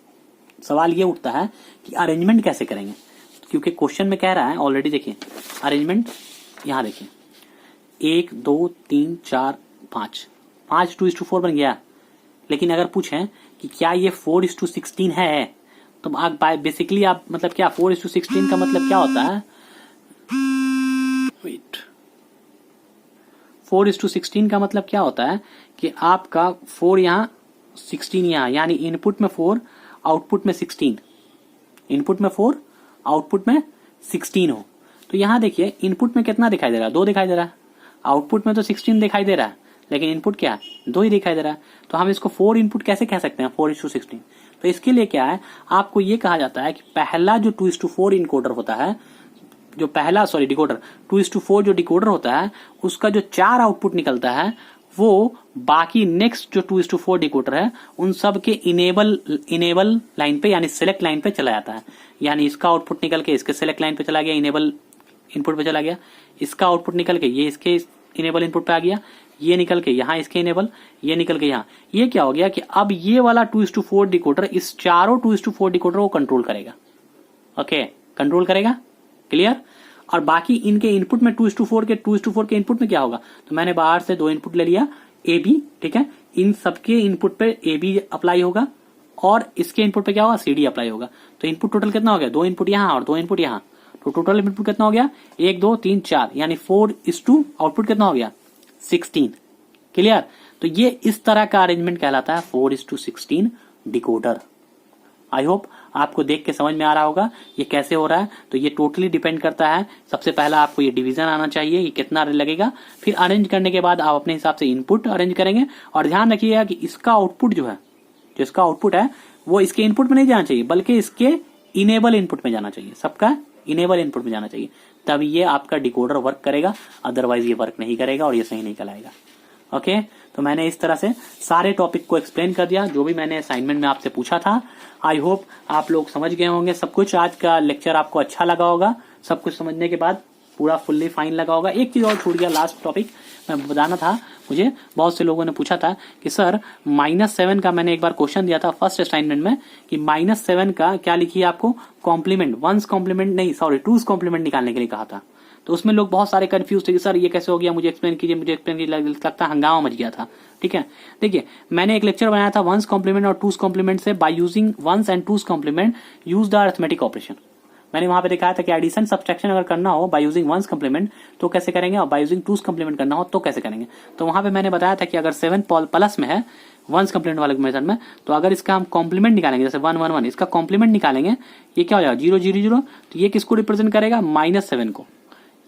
सवाल ये उठता है कि अरेंजमेंट कैसे करेंगे, क्योंकि क्वेश्चन में कह रहा है ऑलरेडी, देखिए अरेंजमेंट यहां देखिए 1 2 3 4 5 2:4 बन गया। लेकिन अगर पूछें कि क्या ये 4:16 है, तो आप बेसिकली आप मतलब क्या 4:16 का मतलब क्या होता है, वेट 4:16 का मतलब क्या होता है कि आपका 4 यहाँ 16 यहाँ, यानी इनपुट में 4 आउटपुट में 16, इनपुट में 4 आउटपुट में 16 हो। तो यहां देखिए इनपुट में कितना दिखाई दे रहा है 2 दिखाई दे रहा है, आउटपुट में तो 16 दिखाई दे रहा है, लेकिन इनपुट क्या है 2 ही दिखाई दे रहा है। तो हम इसको 4 इनपुट कैसे कह सकते हैं 4:16। तो इसके लिए क्या है, आपको ये कहा जाता है कि पहला जो 2:4 इनकोडर होता है, जो पहला डिकोडर 2:4 जो डिकोडर होता है उसका जो 4 आउटपुट निकलता है वो बाकी नेक्स्ट जो 2:4 डिकोडर है उन सब के इनेबल लाइन पे यानी सिलेक्ट लाइन पे चला जाता है। यानी इसका आउटपुट निकल के इसके सिलेक्ट लाइन पे चला गया, इनेबल इनपुट पे चला गया, इसका आउटपुट निकल के ये इसके इनेबल इनपुट पे आ गया, ये निकल के यहाँ इसके इनेबल, ये निकल के यहाँ। ये क्या हो गया कि अब ये वाला 2:4 डिकोडर इस चारों 2:4 डिकोडर को कंट्रोल करेगा। ओके, कंट्रोल करेगा, क्लियर। और बाकी इनके इनपुट में 2:4 के इनपुट में क्या होगा, तो मैंने बाहर से 2 इनपुट ले लिया ए बी, ठीक है, इन सबके इनपुट पे ए बी अप्लाई होगा और इसके इनपुट पे क्या होगा सी डी अप्लाई होगा। तो इनपुट टोटल कितना हो गया 2 इनपुट यहाँ और 2 इनपुट यहाँ, तो टोटल इनपुट कितना हो गया 1 2 3 4 यानी 4:2 आउटपुट कितना हो गया 16, क्लियर। तो ये इस तरह का अरेंजमेंट कहलाता है 4:16 डिकोडर। आई होप आपको देख के समझ में आ रहा होगा ये कैसे हो रहा है। तो ये टोटली डिपेंड करता है, सबसे पहला आपको ये डिवीजन आना चाहिए, ये कितना लगेगा, फिर अरेंज करने के बाद आप अपने हिसाब से इनपुट अरेंज करेंगे। और ध्यान रखिएगा कि इसका आउटपुट जो है, जो इसका आउटपुट है वो इसके इनपुट में नहीं जाना चाहिए बल्कि इसके इनेबल इनपुट में जाना चाहिए, सबका इनेबल इनपुट में जाना चाहिए, तब ये आपका डिकोडर वर्क करेगा, अदरवाइज ये वर्क नहीं करेगा और ये सही नहीं कहलाएगा। ओके, तो मैंने इस तरह से सारे टॉपिक को एक्सप्लेन कर दिया जो भी मैंने असाइनमेंट में आपसे पूछा था। आई होप आप लोग समझ गए होंगे सब कुछ। आज का लेक्चर आपको अच्छा लगा होगा, सब कुछ समझने के बाद पूरा फुल्ली फाइन लगा होगा। एक चीज और छूट गया, लास्ट टॉपिक मैं बताना था, मुझे बहुत से लोगों ने पूछा था कि सर -7 का मैंने एक बार क्वेश्चन दिया था फर्स्ट असाइनमेंट में कि -7 का क्या लिखिए आपको कॉम्प्लीमेंट, वंस कॉम्प्लीमेंट नहीं सॉरी टूज कॉम्प्लीमेंट निकालने के लिए कहा था। तो उसमें लोग बहुत सारे कंफ्यूज थे कि सर ये कैसे हो गया, मुझे एक्सप्लेन कीजिए, लगता हंगामा मच गया था। ठीक है, देखिए मैंने एक लेक्चर बनाया था वंस कॉम्प्लीमेंट और टूज कॉम्प्लीमेंट से, by using one's and two's complement use the arithmetic operation. मैंने वहां पे दिखाया था कि एडिशन सब्ट्रैक्शन अगर करना हो बाय यूजिंग वंस कॉम्प्लीमेंट तो कैसे करेंगे और बाय यूजिंग टूज कॉम्प्लीमेंट करना हो तो कैसे करेंगे। तो वहां पे मैंने बताया था कि अगर 7 प्लस में है वंस कॉम्प्लीमेंट वाले मेथड में, तो अगर इसका हम कॉम्प्लीमेंट निकालेंगे जैसे 1 1 1 इसका कॉम्प्लीमेंट निकालेंगे, ये क्या हो जाएगा 0 0 0, तो ये किसको रिप्रेजेंट करेगा -7 को।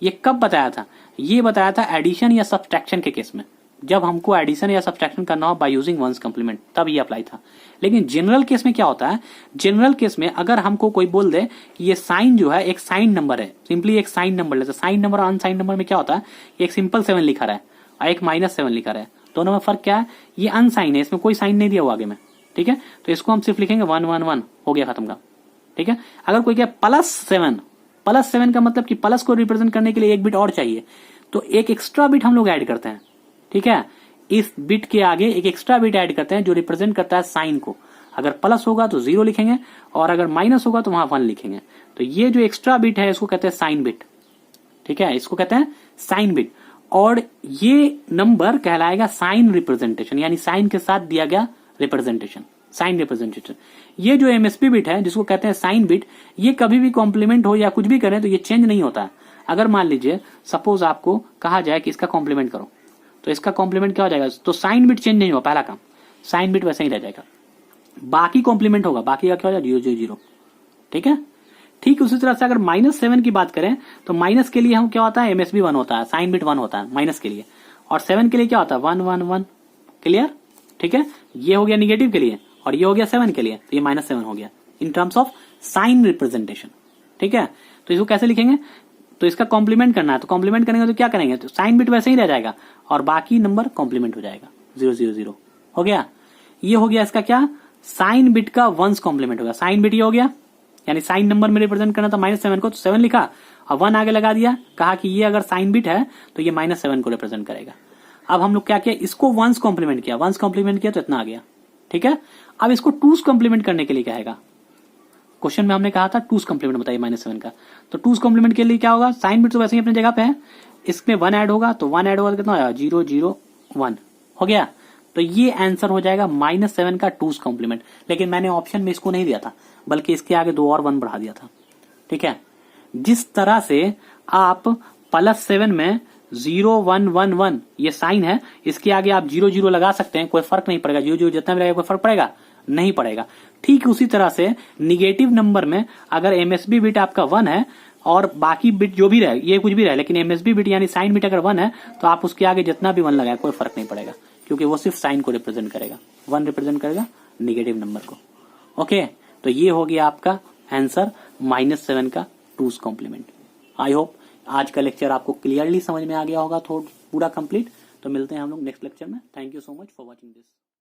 ये कब बताया था, ये बताया था एडिशन या सब्ट्रैक्शन के केस में, जब हमको एडिशन या सब्ट्रैक्शन करना हो बाय यूजिंग वंस कॉम्प्लीमेंट तब ये अप्लाई था। लेकिन जनरल केस में क्या होता है, जनरल केस में अगर हमको कोई बोल दे कि ये साइन जो है एक साइन नंबर है, सिंपली एक साइन नंबर लेते, साइन नंबर और अनसाइन नंबर में क्या होता है, एक सिंपल 7 लिखा रहा है और एक -7 लिखा रहा है, दोनों में फर्क क्या है, ये अनसाइन है, इसमें कोई साइन नहीं दिया हुआ आगे में। ठीक है, तो इसको हम सिर्फ लिखेंगे 1 1 1, हो गया खत्म का। ठीक है, अगर कोई क्या +7 का मतलब कि प्लस को रिप्रेजेंट करने के लिए एक बिट और चाहिए, तो एक एक्स्ट्रा बिट हम लोग ऐड करते हैं। ठीक है, इस बिट के आगे एक एक्स्ट्रा बिट ऐड करते हैं जो रिप्रेजेंट करता है साइन को। अगर प्लस होगा तो 0 लिखेंगे और अगर माइनस होगा तो वहां 1 लिखेंगे। तो ये जो एक्स्ट्रा बिट है इसको कहते हैं साइन बिट। ठीक है, इसको कहते हैं साइन बिट, और ये नंबर कहलाएगा साइन रिप्रेजेंटेशन, यानी साइन के साथ दिया गया रिप्रेजेंटेशन, साइन रिप्रेजेंटेशन। ये जो एमएसबी बिट है जिसको कहते हैं साइन बिट, ये कभी भी कॉम्प्लीमेंट हो या कुछ भी करें तो ये चेंज नहीं होता है। अगर मान लीजिए सपोज आपको कहा जाए कि इसका कॉम्प्लीमेंट करो, तो इसका कॉम्प्लीमेंट क्या हो जाएगा, तो साइन बिट चेंज नहीं होगा, पहला काम साइन बिट वैसे ही रह जाएगा, बाकी कॉम्प्लीमेंट होगा, बाकी का क्या हो जाएगा 0 0 0। ठीक है, ठीक उसी तरह से अगर -7 की बात करें तो माइनस के लिए हम क्या होता है, एमएसबी 1 होता है, साइन बिट 1 होता है माइनस के लिए, और 7 के लिए क्या होता है 1 1 1। क्लियर? ठीक है, ये हो गया निगेटिव के लिए और ये हो गया 7 के लिए, तो ये -7 हो गया in terms of sine representation. ठीक है, तो इसको कैसे लिखेंगे, तो इसका कॉम्प्लीमेंट करना है, तो कॉम्प्लीमेंट करेंगे तो क्या करेंगे, तो साइन बिट वैसे ही रह जाएगा और बाकी नंबर कॉम्प्लीमेंट हो जाएगा 0 0 0 हो गया। ये हो गया इसका क्या, साइन बिट का वंस कॉम्प्लीमेंट होगा। साइन बिट ये हो गया, यानी साइन नंबर में रिप्रेजेंट करना था -7 को, तो 7 लिखा और 1 आगे लगा दिया, कहा कि ये अगर साइन बिट है तो ये -7 को रिप्रेजेंट करेगा। अब हम लोग क्या किया, इसको वंस कॉम्प्लीमेंट किया, वंस कॉम्प्लीमेंट किया तो इतना आ गया। ठीक है, अब इसको टूस कॉम्प्लीमेंट करने के लिए क्या है, क्वेश्चन में हमने कहा था टूस कॉम्प्लीमेंट बताइए -7 का, तो टूस कॉम्प्लीमेंट के लिए क्या होगा, साइन बिट तो वैसे ही अपनी जगह पे है, इसमें 1 ऐड होगा, तो 1 ऐड होगा तो कितना होगा 0 0 1 हो गया। तो ये आंसर हो जाएगा -7 का टूस कॉम्प्लीमेंट। लेकिन मैंने ऑप्शन में इसको नहीं दिया था, बल्कि इसके आगे 2 और 1 बढ़ा दिया था। ठीक है, जिस तरह से आप +7 में 0 1 1 1 ये साइन है, इसके आगे आप 0 0 लगा सकते हैं, कोई फर्क नहीं पड़ेगा, 0 0 जितना भी लगेगा कोई फर्क पड़ेगा नहीं पड़ेगा। ठीक उसी तरह से निगेटिव नंबर में अगर एमएसबी बिट आपका 1 है और बाकी बिट जो भी रहे, ये कुछ भी रहे, लेकिन एमएसबी बिट यानी साइन बिट अगर 1 है तो आप उसके आगे जितना भी 1 लगाए कोई फर्क नहीं पड़ेगा, क्योंकि वो सिर्फ साइन को रिप्रेजेंट करेगा, 1 रिप्रेजेंट करेगा निगेटिव नंबर को। ओके, तो ये हो गया आपका आंसर -7 का टूस कॉम्प्लीमेंट। आई होप आज का लेक्चर आपको क्लियरली समझ में आ गया होगा, थोड़ा पूरा कंप्लीट। तो मिलते हैं हम लोग नेक्स्ट लेक्चर में। Thank you so much for watching this.